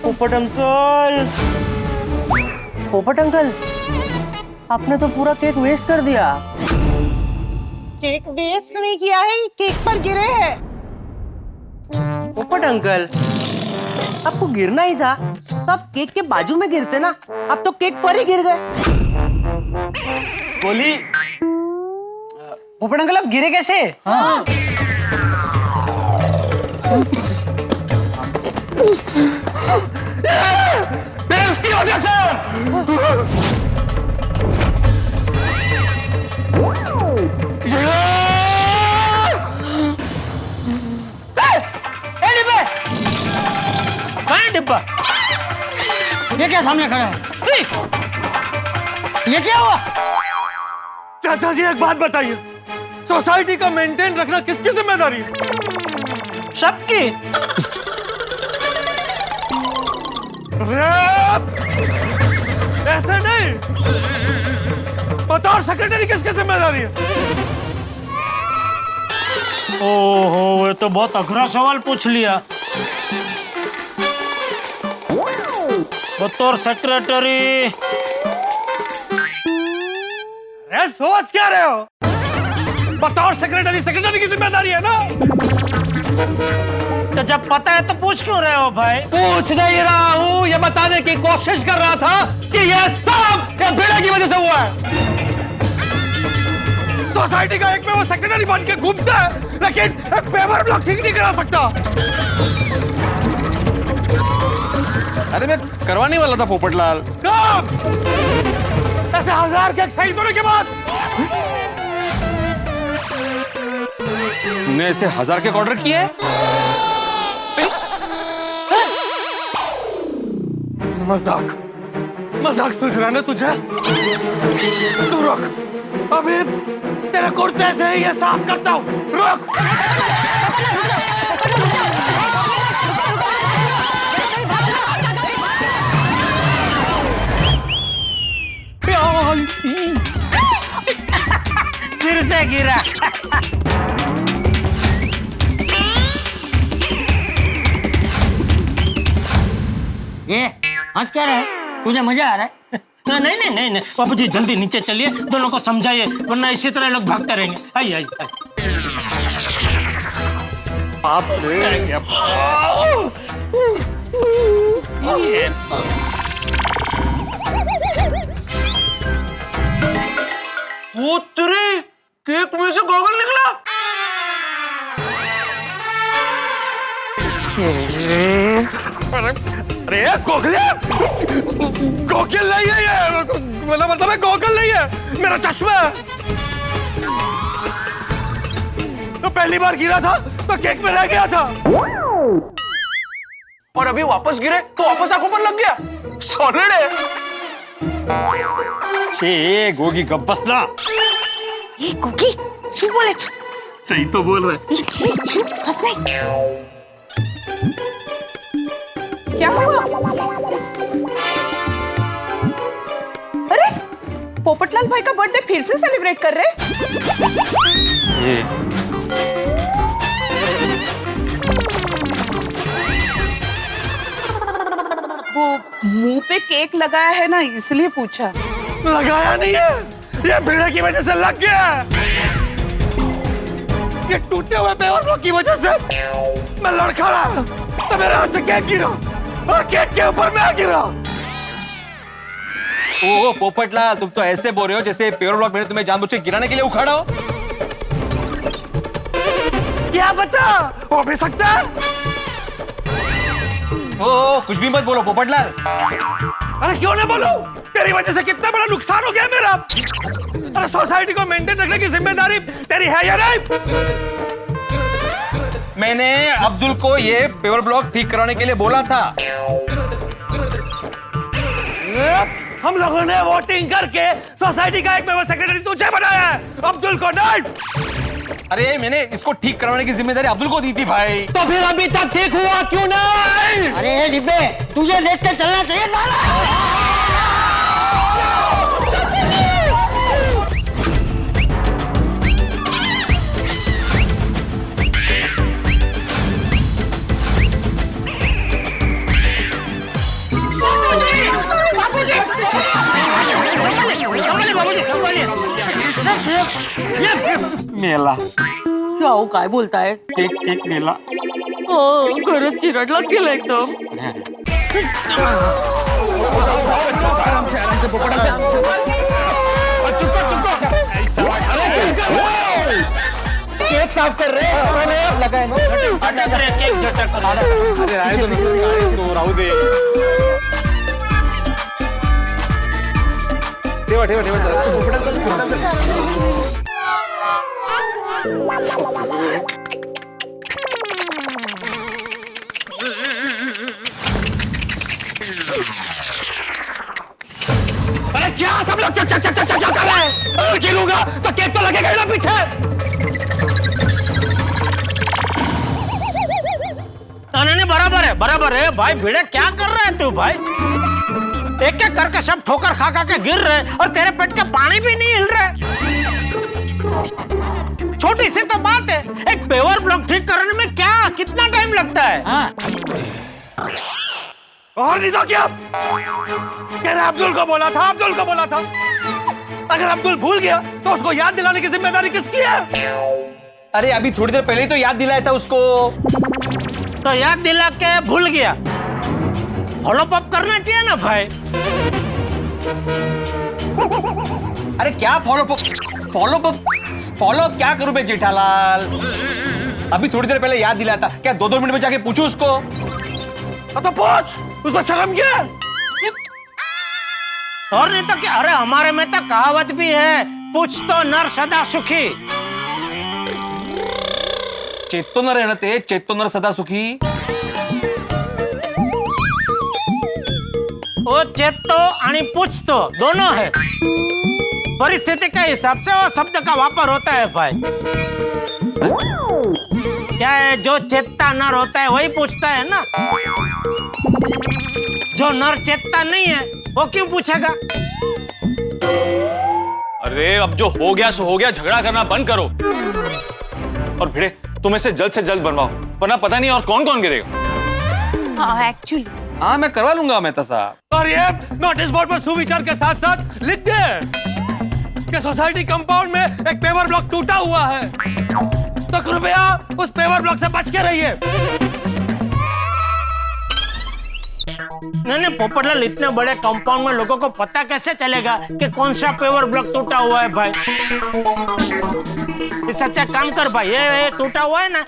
पोपट अंकल, पोपट अंकल, आपने तो पूरा केक वेस्ट कर दिया। केक वेस्ट नहीं किया है, केक पर गिरे हैं। पोपट अंकल, आपको गिरना ही था तो आप केक के बाजू में गिरते ना, आप तो केक पर ही गिर गए। बोली पोपट अंकल, आप गिरे कैसे? हाँ। इसकी वजह से। डिब्बा, ये क्या सामने खड़ा है? ये क्या हुआ? चाचा जी, एक बात बताइए, सोसाइटी का मेंटेन रखना किसकी जिम्मेदारी है? सबकी। ऐसे नहीं, बताओ सेक्रेटरी किसकी जिम्मेदारी है? ओहो, ये तो बहुत अघरा सवाल पूछ लिया। बतौर सेक्रेटरी। अरे सोच क्या रहे हो? बतौर सेक्रेटरी, सेक्रेटरी की जिम्मेदारी है ना? तो जब पता है तो पूछ क्यों रहे हो भाई? पूछ नहीं रहा हूँ, ये बताने की कोशिश कर रहा था कि ये सब ये भेड़े की वजह से हुआ है। सोसाइटी का एक में वो सेक्रेटरी बन के घूमता है, लेकिन एक पेपर ब्लॉक ठीक नहीं करा सकता। अरे मैं करवाने वाला था पोपटलाल। कब? ऐसे 1000 केक शहीद होने के बाद? तुमने ऐसे 1000 केक ऑर्डर किए? मजाक मजाक सूझ रहा ना तुझे? तू रुक, अभी तेरे कुर्ते से ही ये साफ करता हूँ। रुक। फिर से गिरा। ये हंस क्या रहा है? तुझे मजा आ रहा है? नहीं नहीं नहीं नहीं बापू जी, जल्दी नीचे चलिए, दोनों को समझाइए, वरना इसी तरह लोग भागते रहेंगे। आइए आइए आइए। बाप रे। वो तेरे केक में से गॉगल निकला। अरे गोगले, गोगल नहीं है ये, मेरा मतलब है गोगल नहीं है, मेरा चश्मा है। तो पहली बार गिरा था तो केक में रह गया था, और अभी वापस गिरे तो वापस आंखों पर लग गया। सॉलिड है। छे गोगी गब्बस ना। ये गोगी, शू बोले? सही तो बोल रहे। शू, हंस नहीं। क्या हुआ? अरे पोपटलाल भाई का बर्थडे फिर से सेलिब्रेट कर रहे? वो मुंह पे केक लगाया है ना, इसलिए पूछा। लगाया नहीं है, ये भेड़े की वजह से लग गया है। ये टूटे हुए पेपर की वजह से मैं लड़खड़ा रहा तो मेरे हाथ से केक गिरा और केक के ऊपर मैं गिरा। ओ पोपटलाल, तुम तो ऐसे बोल रहे हो जैसे पेपर ब्लॉक मैंने तुम्हें जानबूझ के गिराने के लिए उखाड़ा हो। क्या बता, हो भी सकता है। ओ कुछ भी मत बोलो पोपटलाल। अरे क्यों नहीं बोलूं? तेरी वजह से कितना बड़ा नुकसान हो गया मेरा। अरे सोसाइटी को मेंटेन रखने की जिम्मेदारी तेरी है या नहीं? मैंने अब्दुल को ये पेपर ब्लॉक ठीक कराने के लिए बोला था। हम लोगों ने वोटिंग करके सोसाइटी का एक मेंबर सेक्रेटरी तुझे बनाया है, अब्दुल को नहीं। अरे मैंने इसको ठीक करवाने की जिम्मेदारी अब्दुल को दी थी भाई। तो फिर अभी तक ठीक हुआ क्यों नहीं? अरे डिब्बे, तुझे देख के चलना चाहिए था। मेला जाऊ काय बोलताय? केक केक मेला। हो, खरंच चिरडलाच गेला एकदम। केक साफ कर रहे हैं। लगा है ना। केक झटक करा। अरे आए तो निकल राहू दे। ठेवा ठेवा ठेवा। अरे क्या सब लोग चल चल चल चल चल कर रहे हैं? अगर गिरूंगा तो केक तो लगेगा ही ना पीछे। नहीं बराबर है भाई। भिड़े क्या कर रहा है तू भाई? एक एक करके सब ठोकर खा खा के गिर रहे और तेरे पेट का पानी भी नहीं हिल रहा। छोटी सी तो बात है, एक पेवर ब्लॉक ठीक करने में क्या कितना टाइम लगता है? और नहीं तो क्या? कह रहा अब्दुल को बोला था। अगर अब्दुल भूल गया तो उसको याद दिलाने की जिम्मेदारी किसकी है? अरे अभी थोड़ी देर पहले ही तो याद दिलाया था उसको। तो याद दिला के भूल गया। फॉलो अप करना चाहिए ना भाई। अरे क्या फॉलो अप क्या करूं मैं जेठालाल? अभी थोड़ी देर पहले याद दिलाया था, क्या 2-2 मिनट में जाके पूछूं उसको? तो पूछ, उसको शर्म क्या है? और नहीं तो क्या? अरे हमारे में तो कहावत भी है, पूछ तो नर सदा सुखी। चेतो न रहते, चेतो नर सदा सुखी। वो चेतो आणि पूछतो दोनों है। परिस्थिति के हिसाब से वो शब्द का वापर होता है भाई। क्या है, जो चेतता नर होता है वही पूछता है ना। जो नर चेतता नहीं है वो क्यों पूछेगा? अरे अब जो हो गया सो हो गया, झगड़ा करना बंद करो। और भिड़े तुम इसे जल्द से जल्द बनवाओ, वरना पता नहीं और कौन कौन गिरेगा। हाँ एक्चुअली हाँ मैं करवा लूंगा मेहता साहब। और ये नोटिस बोर्ड पर सुविचार के साथ साथ लिख दे कि सोसाइटी कंपाउंड में एक पेवर ब्लॉक टूटा हुआ है, तो कृपया उस पेवर ब्लॉक से बच के रहिए। नहीं पोपटलाल, इतने बड़े कंपाउंड में लोगों को पता कैसे चलेगा कि कौन सा पेवर ब्लॉक टूटा हुआ है भाई? इस अच्छा काम कर भाई, ये टूटा हुआ है ना,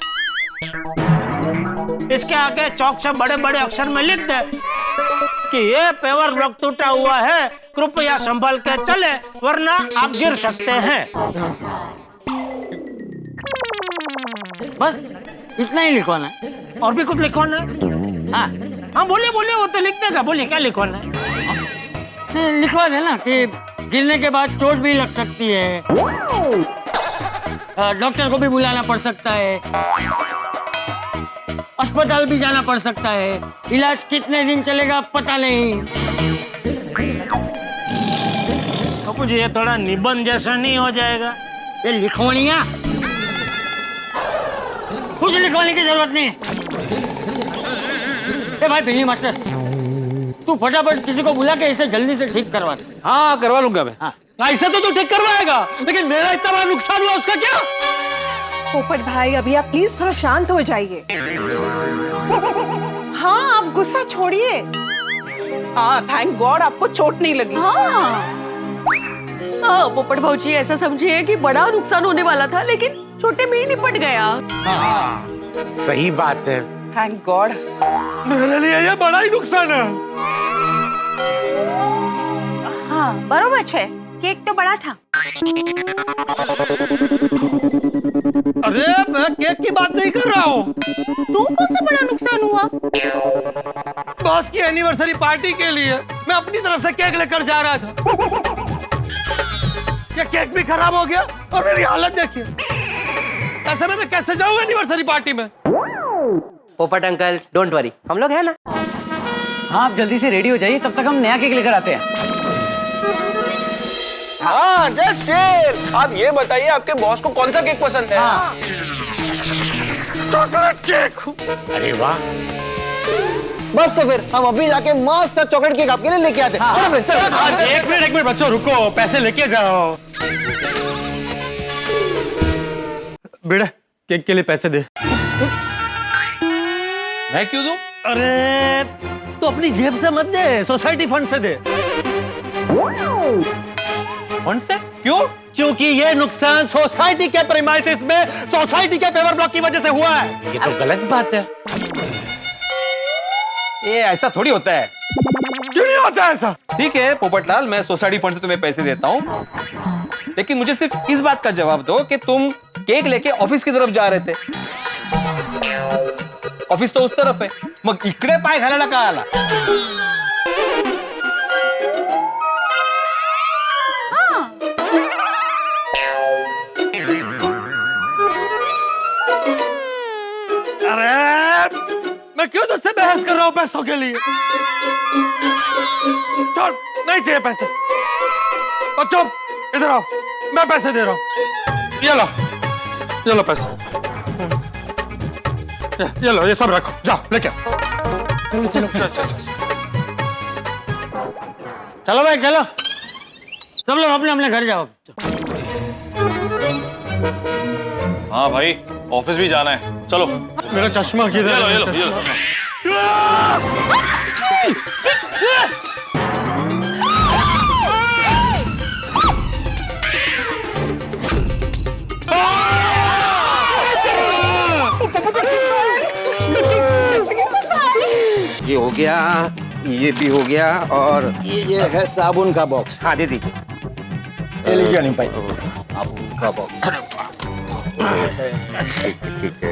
इसके आगे चौक से बड़े बड़े अक्षर में लिख दे कि ये पेवर ब्लॉक टूटा हुआ है, कृपया संभल के चले वरना आप गिर सकते हैं। बस इतना ही लिखवाना है? और भी कुछ लिखवाना है? हाँ बोलिए वो तो लिख देगा। बोलिए क्या लिखवाना है? नहीं, लिखवा देना कि गिरने के बाद चोट भी लग सकती है, डॉक्टर को भी बुलाना पड़ सकता है, अस्पताल भी जाना पड़ सकता है, इलाज कितने दिन चलेगा पता नहीं। बापू जी ये थोड़ा निबंध जैसा नहीं हो जाएगा? ये लिखवानिया कुछ लिखवाने की जरूरत नहीं है। भाई बिल्ली मास्टर, तू फटाफट किसी को बुला के इसे जल्दी से ठीक करवा दे। हाँ करवा लूंगा मैं। ऐसे तो तू ठीक करवाएगा, लेकिन मेरा इतना बड़ा नुकसान हुआ उसका क्या? पोपट भाई अभी आप प्लीज थोड़ा शांत हो जाइए। हाँ आप गुस्सा छोड़िए। हाँ थैंक गॉड आपको चोट नहीं लगी। हाँ पोपट भाऊजी, ऐसा समझिए कि बड़ा नुकसान होने वाला था लेकिन छोटे में ही निपट गया। सही बात है। Thank God. मेरे लिए ये बड़ा ही नुकसान है। हाँ बरोबर है, केक तो बड़ा था। अरे मैं केक की बात नहीं कर रहा हूँ। तू कौन सा बड़ा नुकसान हुआ? बॉस की एनिवर्सरी पार्टी के लिए मैं अपनी तरफ से केक लेकर जा रहा था, ये केक भी खराब हो गया और मेरी हालत देखिए। ऐसे में मैं कैसे जाऊँ एनिवर्सरी पार्टी में? पोपट अंकल डोंट वरी, हम लोग हैं ना। हाँ आप जल्दी से रेडी हो जाइए, तब तक हम नया केक लेकर आते हैं। हाँ जस्ट चिल। आप ये बताइए आपके बॉस को कौन सा केक पसंद है? Chocolate cake. अरे वाह, बस तो फिर हम अभी जाके मस्त सा चॉकलेट केक आपके लिए लेके आते हैं। चलो चलो। एक मिनट बच्चों रुको, पैसे लेके जाओ। बेटा केक के लिए पैसे दे। मैं क्यों दूं? अरे तो अपनी जेब से मत दे, सोसाइटी फंड से दे। फंड से? क्यों? क्योंकि ये नुकसान सोसाइटी के प्रीमाइसेस में सोसाइटी के पेवर ब्लॉक की वजह से हुआ है। ये तो गलत बात है। ये ऐसा थोड़ी होता है। क्यों नहीं होता ऐसा? ठीक है पोपटलाल, मैं सोसाइटी फंड से तुम्हें पैसे देता हूँ, लेकिन मुझे सिर्फ इस बात का जवाब दो कि तुम केक लेके ऑफिस की तरफ जा रहे थे, ऑफिस तो उस तरफ है, मग इकडे पाय घालायला का आला? मैं क्यों तुझसे बहस कर रहा हूँ पैसों के लिए? छोड़, नहीं चाहिए पैसे। और चुप, इधर आओ, मैं पैसे दे रहा हूँ। ये लो पैसे। ये लो, ये सब रखो, जाओ लेके आओ। चलो भाई चलो, सब लोग अपने अपने घर जाओ। हाँ भाई, ऑफिस भी जाना है, चलो। मेरा चश्मा किधर है? ये लो, ये लो। ये हो गया, ये भी हो गया, और ये है साबुन का बॉक्स। हाँ दे दीजिए। ये लीजिए अनिल भाई। साबुन का बॉक्स। ठीक है।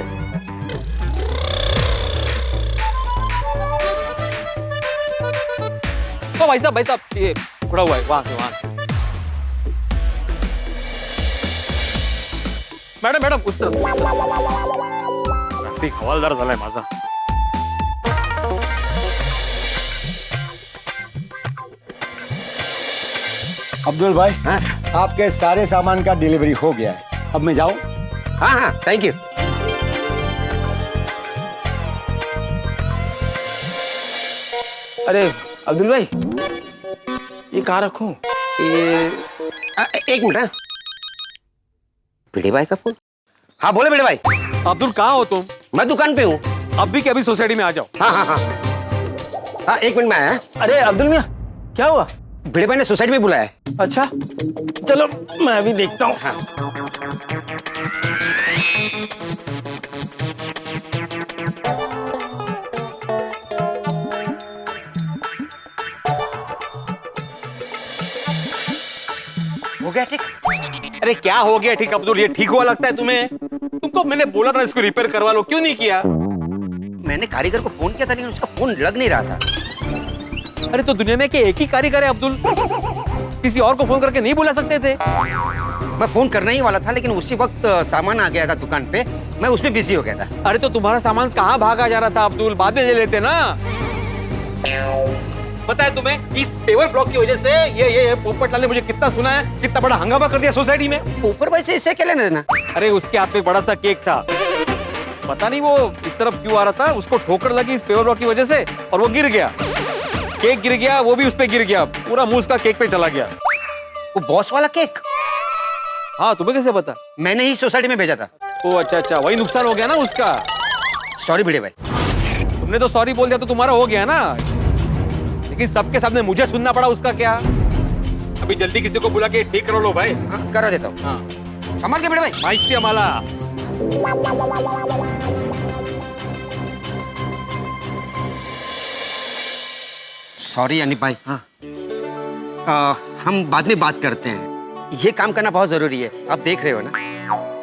ओ भाई साहब, ये उखड़ा हुआ है, वहां से। मैडम उस तरफ। ट्रॅफिक हवालदार झालाय माझा। अब्दुल भाई, आपके सारे सामान का डिलीवरी हो गया है, अब मैं जाऊं? हाँ, थैंक यू। अरे अब्दुल भाई, ये कहाँ रखूं? ये एक मिनट। भिड़े भाई का फोन। हाँ बोले भिड़े भाई। अब्दुल कहाँ हो तुम? मैं दुकान पे हूँ। अभी के अभी सोसाइटी में आ जाओ। हाँ, एक मिनट में आया। अरे अब्दुल मियाँ, क्या हुआ? भिड़े भाई ने सोसाइटी में बुलाया है। अच्छा, चलो मैं अभी देखता हूँ। हाँ। हो गया ठीक? अरे क्या हो गया ठीक अब्दुल? ये ठीक हुआ लगता है तुम्हें? तुमको मैंने बोला था इसको रिपेयर करवा लो, क्यों नहीं किया? मैंने कारीगर को फोन किया था, लेकिन उसका फोन लग नहीं रहा था। अरे तो दुनिया में के एक ही कारीगर है अब्दुल, किसी और को फोन करके नहीं बुला सकते थे? मैं फोन करने ही वाला था, लेकिन उसी वक्त सामान आ गया था दुकान पे, मैं उसमें बिजी हो गया था। अरे तो तुम्हारा सामान कहाँ भागा जा रहा था अब्दुल? बाद में ले लेते ना। पता है तुम्हें, इस पेवर ब्लॉक की वजह से ये पोपटलाल ने मुझे कितना सुना है, कितना बड़ा हंगामा कर दिया सोसाइटी में। ऊपर भाई से इसे क्या लेना देना? अरे उसके हाथ में बड़ा सा केक था, पता नहीं वो इस तरफ क्यों आ रहा था, उसको ठोकर लगी इस पेवर ब्लॉक की वजह से और वो गिर गया। केक गिर गया, वो भी उस पे गिर गया, पूरा मुंह उसका केक पे चला गया। वो बॉस वाला केक? हाँ, तुम्हें कैसे पता? मैंने ही सोसाइटी में भेजा था। ओ अच्छा, वही नुकसान हो गया ना उसका। सॉरी भिड़े भाई। तुमने तो सॉरी बोल दिया तो तुम्हारा हो गया ना, लेकिन सबके सामने मुझे सुनना पड़ा उसका क्या? अभी जल्दी किसी को बुला के ठीक करो लो भाई। हाँ, करा देता हूँ। हाँ, संभाल के भिड़े भाई। माइक से माला। सॉरी अनिल भाई। हाँ। हम बाद में बात करते हैं, ये काम करना बहुत जरूरी है, आप देख रहे हो ना?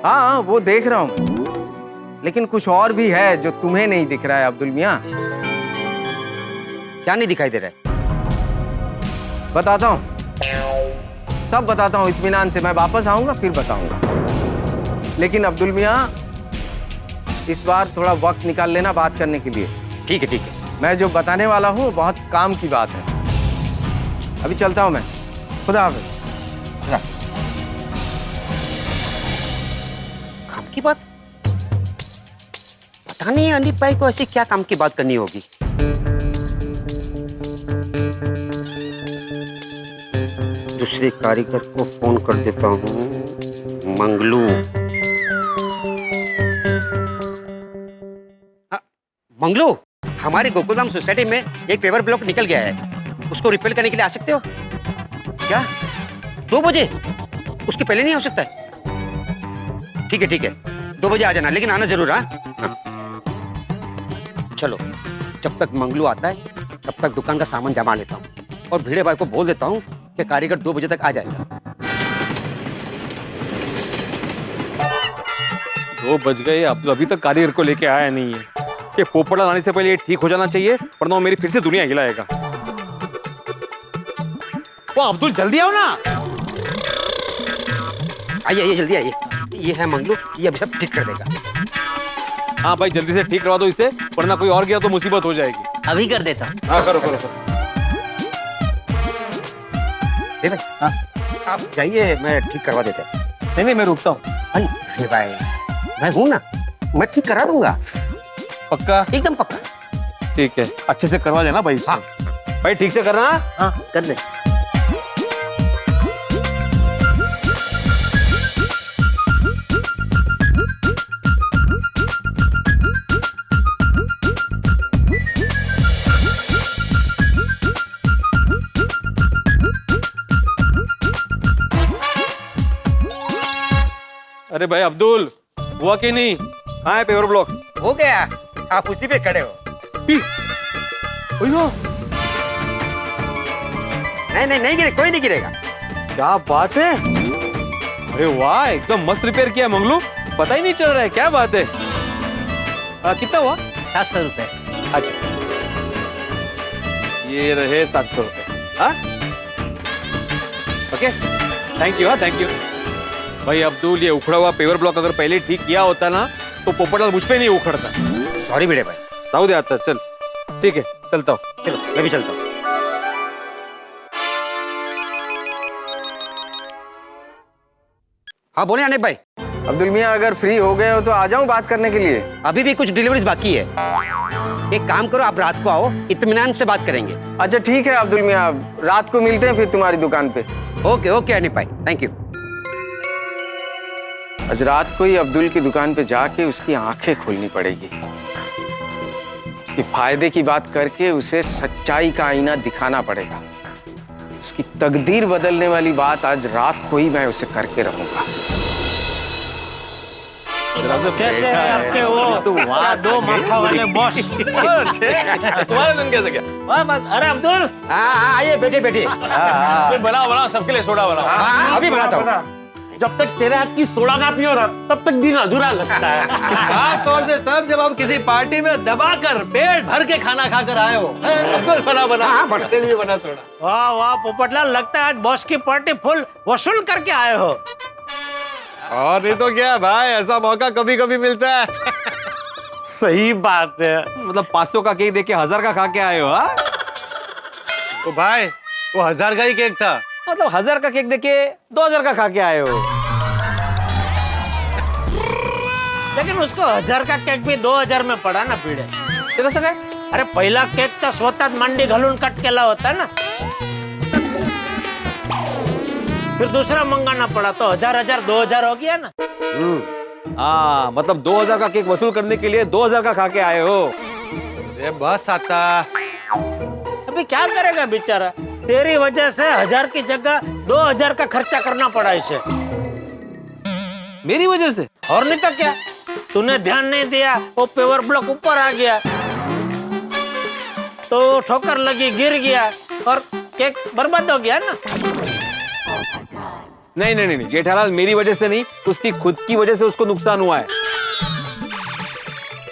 हाँ, वो देख रहा हूँ, लेकिन कुछ और भी है जो तुम्हें नहीं दिख रहा है अब्दुल मियाँ। क्या नहीं दिखाई दे रहा है? बताता हूँ, सब बताता हूँ, इत्मीनान से। मैं वापस आऊंगा फिर बताऊंगा, लेकिन अब्दुल मियाँ इस बार थोड़ा वक्त निकाल लेना बात करने के लिए। ठीक है, ठीक है। मैं जो बताने वाला हूँ बहुत काम की बात है। अभी चलता हूँ मैं, खुदा हाफिज़। काम की बात? पता नहीं अनिल भाई को ऐसी क्या काम की बात करनी होगी। दूसरे कारीगर को फोन कर देता हूँ, मंगलू। मंगलू, हमारी गोकुलधाम सोसाइटी में एक पेपर ब्लॉक निकल गया है, उसको रिपेयर करने के लिए आ सकते हो क्या? 2 बजे? उसके पहले नहीं हो सकता है? ठीक है, ठीक है, 2 बजे आ जाना, लेकिन आना जरूर। हाँ, चलो, जब तक मंगलू आता है तब तक दुकान का सामान जमा लेता हूँ और भिड़े भाई को बोल देता हूँ कि कारीगर 2 बजे तक आ जाएगा। 2 बज गए, अब्दुल अभी तक कारीगर को लेके आया नहीं है। ये पोपटलाल आने से पहले ये ठीक हो जाना चाहिए, वरना वो मेरी फिर से दुनिया हिलाएगा। वो अब्दुल जल्दी आओ ना। आइए, जल्दी आइए। ये है मंगलू, ये अभी सब ठीक कर देगा। हाँ भाई जल्दी से ठीक करवा दो इसे, वरना कोई और गया तो मुसीबत हो जाएगी। अभी कर देता हूँ। हाँ करो करो करो। हाँ आप जाइए, मैं ठीक करवा देता हूँ। नहीं नहीं मैं रुकता हूँ। अरे भाई मैं हूँ ना, मैं ठीक करा दूंगा। पक्का? एकदम पक्का। ठीक है, अच्छे से करवा लेना भाई। हाँ भाई ठीक से करना। हाँ कर दे। अरे भाई अब्दुल, हुआ कि नहीं? हाँ है पेवर ब्लॉक। हो गया, आप उसी पे खड़े हो। नहीं गिरे, कोई नहीं गिरेगा। क्या बात है, अरे वाह एकदम मस्त रिपेयर किया मंगलू, पता ही नहीं चल रहा है। क्या बात है। कितना हुआ? 700 रुपए। अच्छा ये रहे 700 रुपए। हाँ ओके, थैंक यू। हाँ थैंक यू भाई अब्दुल। ये उखड़ा हुआ पेवर ब्लॉक अगर पहले ठीक किया होता ना तो पोपटलाल मुझ पे नहीं उखड़ता। सॉरी बेटे भाई। दाऊद आता चल। ठीक है चलता हूँ। चलो मैं भी चलता हूँ। हाँ बोले अनिप भाई। अब्दुल मियाँ अगर फ्री हो गए हो तो आ जाऊं बात करने के लिए। अभी भी कुछ डिलीवरीज बाकी है। एक काम करो, आप रात को आओ, इत्मीनान से बात करेंगे। अच्छा ठीक है अब्दुल मियाँ, रात को मिलते हैं फिर तुम्हारी दुकान पे। ओके ओके अनिप भाई, थैंक यू। आज रात को ही अब्दुल की दुकान पे जाके उसकी आंखें खोलनी पड़ेगी। उसके फायदे की बात करके उसे सच्चाई का आईना दिखाना पड़ेगा। उसकी तकदीर बदलने वाली बात आज रात को ही मैं उसे करके रहूंगा। कैसे है आपके वो क्या दो माथा वाले बॉस? तुम्हारा दिन कैसे गया? बस। अरे अब्दुल आइए बैठे बैठे। बनाओ बनाओ, सबके लिए सोडा बनाओ। अभी बनाता हूँ। जब तक तेरे हाथ की सोडा ना पियो ना तब तक दिन अधूरा लगता है। खास तौर से तब जब आप किसी पार्टी में दबाकर पेट भर के खाना खाकर आए हो। अब्दुल बना तेरे लिए बना सोडा। वाह वाह पोपटलाल, लगता है आज बॉस की पार्टी फुल वसूल करके आए हो। और नहीं तो क्या भाई, ऐसा मौका कभी कभी मिलता है। सही बात है। मतलब 500 का केक देके 1000 का खा के आए हो? हाँ तो भाई वो 1000 का ही केक था। मतलब 1000 का केक देके 2000 का खा के आए हो। लेकिन उसको 1000 का केक भी 2000 में पड़ा ना पीड़े। ते कसं काय? अरे पहिला केक तर स्वतःच मांडी घालून कट केला होता ना, फिर दूसरा मंगाना पड़ा तो 1000 2000 हो गया ना। हाँ मतलब 2000 का केक वसूल करने के लिए 2000 का खा के आए हो। ये बस आता। अभी क्या करेगा बेचारा, तेरी वजह से 1000 की जगह 2000 का खर्चा करना पड़ा इसे। मेरी वजह से? और नहीं तो क्या, तूने ध्यान नहीं दिया, वो पेवर ब्लॉक ऊपर आ गया तो ठोकर लगी, गिर गया और केक बर्बाद हो गया ना। नहीं जेठालाल, मेरी वजह से नहीं, उसकी खुद की वजह से उसको नुकसान हुआ है।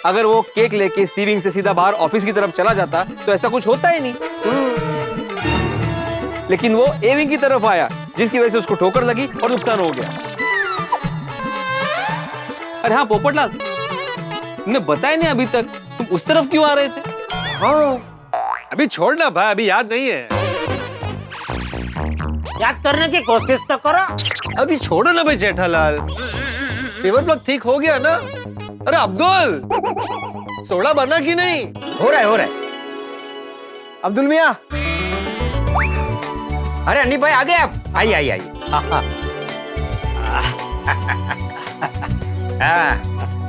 अगर वो केक लेके सी विंग से सीधा बाहर ऑफिस की तरफ चला जाता तो ऐसा कुछ होता ही नहीं। लेकिन वो ए विंग की तरफ आया, जिसकी वजह से उसको ठोकर लगी और नुकसान हो गया। अरे हाँ पोपटलाल, तुमने बताया नहीं अभी तक, तुम उस तरफ क्यों आ रहे थे? हाँ अभी छोड़ना भाई, अभी याद नहीं है। याद करने की कोशिश तो करो। अभी छोड़ो ना भाई जेठालाल, पेवर ब्लॉक ठीक हो गया ना। अरे अब्दुल, सोडा बना कि नहीं? हो रहा है। अब्दुल मियाँ। अरे अनिप भाई आ गए आप? आइए।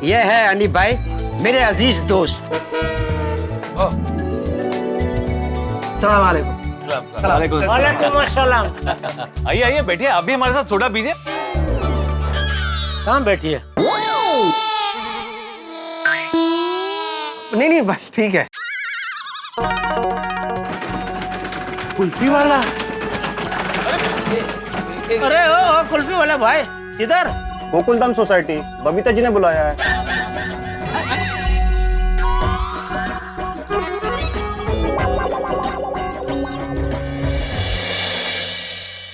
ये है अनिप भाई, मेरे अजीज दोस्त। सलाम वालेकुम। वालेकुम अस्सलाम। आइए बैठिए, आप भी हमारे साथ सोडा पीजिए। कहाँ बैठी है? नहीं बस ठीक है। कुल्फी वाला? अरे ओ कुल्फी वाला भाई, इधर। गोकुलधाम सोसाइटी, बबीता जी ने बुलाया है।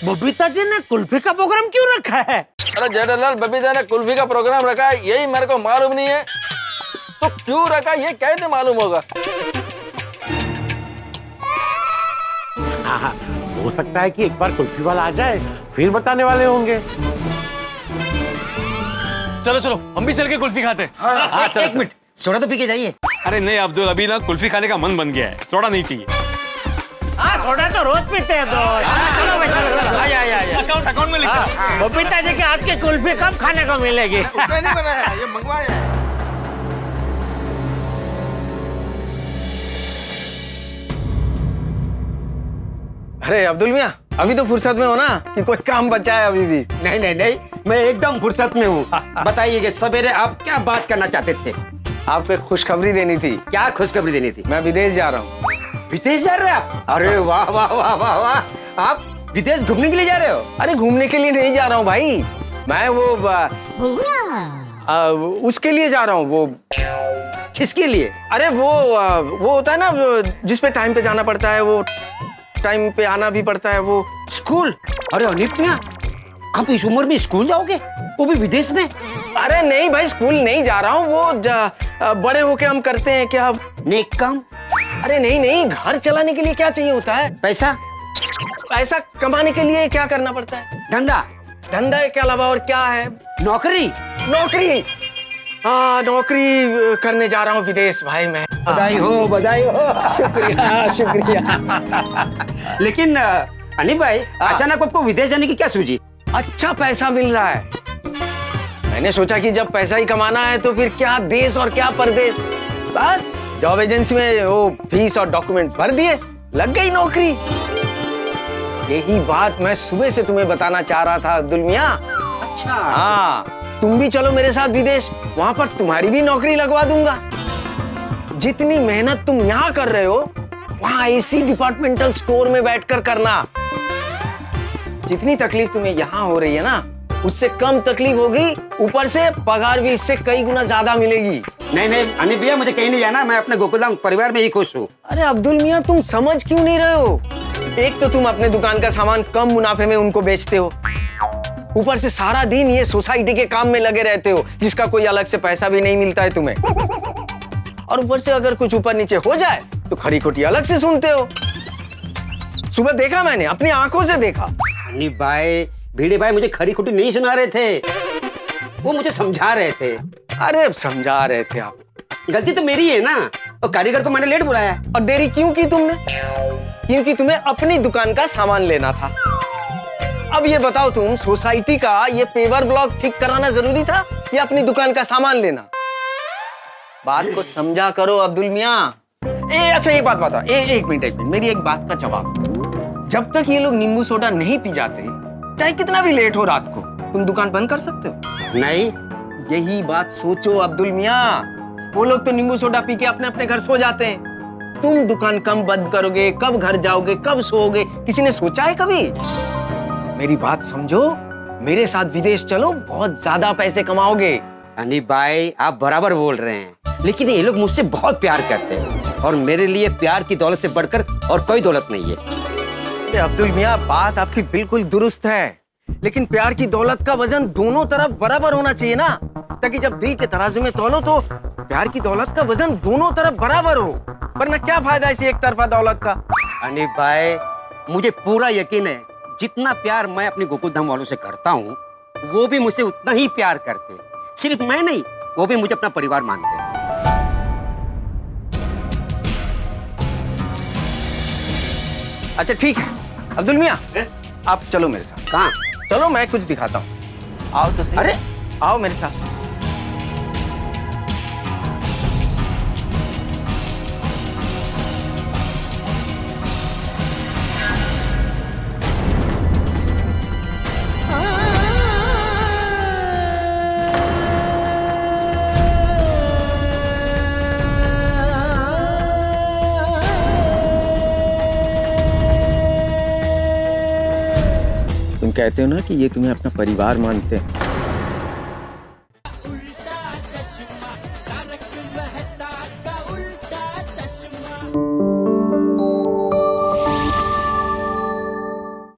बबीता जी ने कुल्फी का प्रोग्राम क्यों रखा है? अरे जेठालाल, बबीता ने कुल्फी का प्रोग्राम रखा है, यही मेरे को मालूम नहीं है। तो क्यों रखा ये कैसे मालूम होगा? हाँ, हो सकता है कि एक बार कुल्फी वाला आ जाए, फिर बताने वाले होंगे। चलो चलो हम भी चल के कुल्फी खाते हैं। हाँ, चलो, एक मिनट, सोडा तो पी के जाइए। अरे नहीं अब्दुल, अभी ना कुल्फी खाने का मन बन गया है, सोडा नहीं चाहिए। हाँ, सोडा तो रोज पीते हैं दोस्त। चलो भाई, चलो चलो। अकाउंट में लिखा। बबीता जी के हाथ की कुल्फी कब खाने को मिलेगी? उसने नहीं बनाया, ये मंगवाया। अरे अब्दुल मियाँ, अभी तो फुर्सत में हो ना कि कोई काम बचा है अभी भी? नहीं नहीं नहीं, मैं एकदम फुर्सत में हूँ। बताइए कि सवेरे आप क्या बात करना चाहते थे? आपको एक खुशखबरी देनी थी। क्या खुशखबरी देनी थी? मैं विदेश जा रहा हूँ। विदेश जा रहे हैं आप? अरे वाह वाह वाह वाह वाह, आप विदेश घूमने के लिए जा रहे हो? अरे घूमने के लिए नहीं जा रहा हूँ भाई, मैं वो उसके लिए जा रहा हूँ। वो किसके लिए? अरे वो होता है ना जिस पे टाइम पे जाना पड़ता है, वो टाइम पे आना भी पड़ता है, वो स्कूल। अरे अनित मियां, आप इस उम्र में स्कूल जाओगे, वो भी विदेश में? अरे नहीं भाई, स्कूल नहीं जा रहा हूँ, वो बड़े होके हम करते हैं क्या नेक काम। अरे नहीं नहीं, घर चलाने के लिए क्या चाहिए होता है? पैसा। पैसा कमाने के लिए क्या करना पड़ता है? धंधा। धंधा के अलावा और क्या है? नौकरी। नौकरी, हाँ नौकरी करने जा रहा हूँ विदेश भाई मैं। बधाई हो, बधाई हो। शुक्रिया शुक्रिया। लेकिन अनिल भाई, अचानक आपको विदेश जाने की क्या सूझी? अच्छा पैसा मिल रहा है, मैंने सोचा कि जब पैसा ही कमाना है तो फिर क्या देश और क्या परदेश। बस जॉब एजेंसी में वो फीस और डॉक्यूमेंट भर दिए, लग गई नौकरी। यही बात मैं सुबह से तुम्हें बताना चाह रहा था अब्दुल मियाँ। अच्छा। हाँ, तुम भी चलो मेरे साथ विदेश, वहां पर तुम्हारी भी नौकरी लगवा दूंगा। जितनी मेहनत तुम यहाँ कर रहे हो, वहां एसी डिपार्टमेंटल स्टोर में बैठकर करना। जितनी तकलीफ तुम्हें यहाँ हो रही है ना, उससे कम तकलीफ होगी, ऊपर से पगार भी इससे कई गुना ज्यादा मिलेगी। नहीं नहीं अनिल भैया, मुझे कहीं नहीं जाना, मैं अपने गोकुलधाम परिवार में ही खुश हूँ। अरे अब्दुल मियाँ, तुम समझ क्यों नहीं रहे हो? एक तो तुम अपने दुकान का सामान कम मुनाफे में उनको बेचते हो, ऊपर से सारा दिन ये सोसाइटी के काम में लगे रहते हो, जिसका कोई अलग से पैसा भी नहीं मिलता है तुम्हें। और ऊपर से अगर कुछ ऊपर नीचे हो जाए तो खरी खोटी अलग से सुनते हो। सुबह देखा मैंने, अपनी आंखों से देखा। अनिल भाई, भिड़े भाई मुझे खरी खोटी नहीं सुना रहे थे, वो मुझे समझा रहे थे। अरे समझा रहे थे आप? गलती तो मेरी है ना, और कारीगर को मैंने लेट बुलाया। और देरी क्यों की तुमने? क्योंकि तुम्हें अपनी दुकान का सामान लेना था। अब ये बताओ तुम, सोसाइटी का ये पेवर ब्लॉक ठीक कराना जरूरी था या अपनी दुकान का सामान लेना? बात को समझा करो अब्दुल मियाँ। अच्छा एक बात बताओ, एक मिनट, मेरी एक बात का जवाब। जब तक ये लोग नींबू सोडा नहीं पी जाते, चाहे कितना भी लेट हो रात को, तुम दुकान बंद कर सकते हो? नहीं। यही बात सोचो अब्दुल मियाँ, वो लोग तो नींबू सोडा पी के अपने अपने घर सो जाते हैं। तुम दुकान कब बंद करोगे, कब घर जाओगे, कब सोओगे, किसी ने सोचा है कभी? मेरी बात समझो, मेरे साथ विदेश चलो, बहुत ज्यादा पैसे कमाओगे। अनिल भाई, आप बराबर बोल रहे हैं, लेकिन ये लोग मुझसे बहुत प्यार करते हैं, और मेरे लिए प्यार की दौलत से बढ़कर और कोई दौलत नहीं है। अब्दुल मियाँ, बात आपकी बिल्कुल दुरुस्त है, लेकिन प्यार की दौलत का वजन दोनों तरफ बराबर होना चाहिए ना, ताकि जब दिल के तराजू में तौलो तो प्यार की दौलत का वजन दोनों तरफ बराबर हो, वरना क्या फायदा इसी एक तरफा दौलत का? अनिल भाई, मुझे पूरा यकीन है, जितना प्यार मैं अपने गोकुलधाम वालों से करता हूँ, वो भी मुझसे उतना ही प्यार करते हैं। सिर्फ मैं नहीं, वो भी मुझे अपना परिवार मानते हैं। अच्छा ठीक है अब्दुल मियाँ, आप चलो मेरे साथ। कहाँ? चलो, मैं कुछ दिखाता हूँ। आओ तो सही। अरे आओ मेरे साथ। तुम कहते हो ना कि ये तुम्हें अपना परिवार मानते हैं,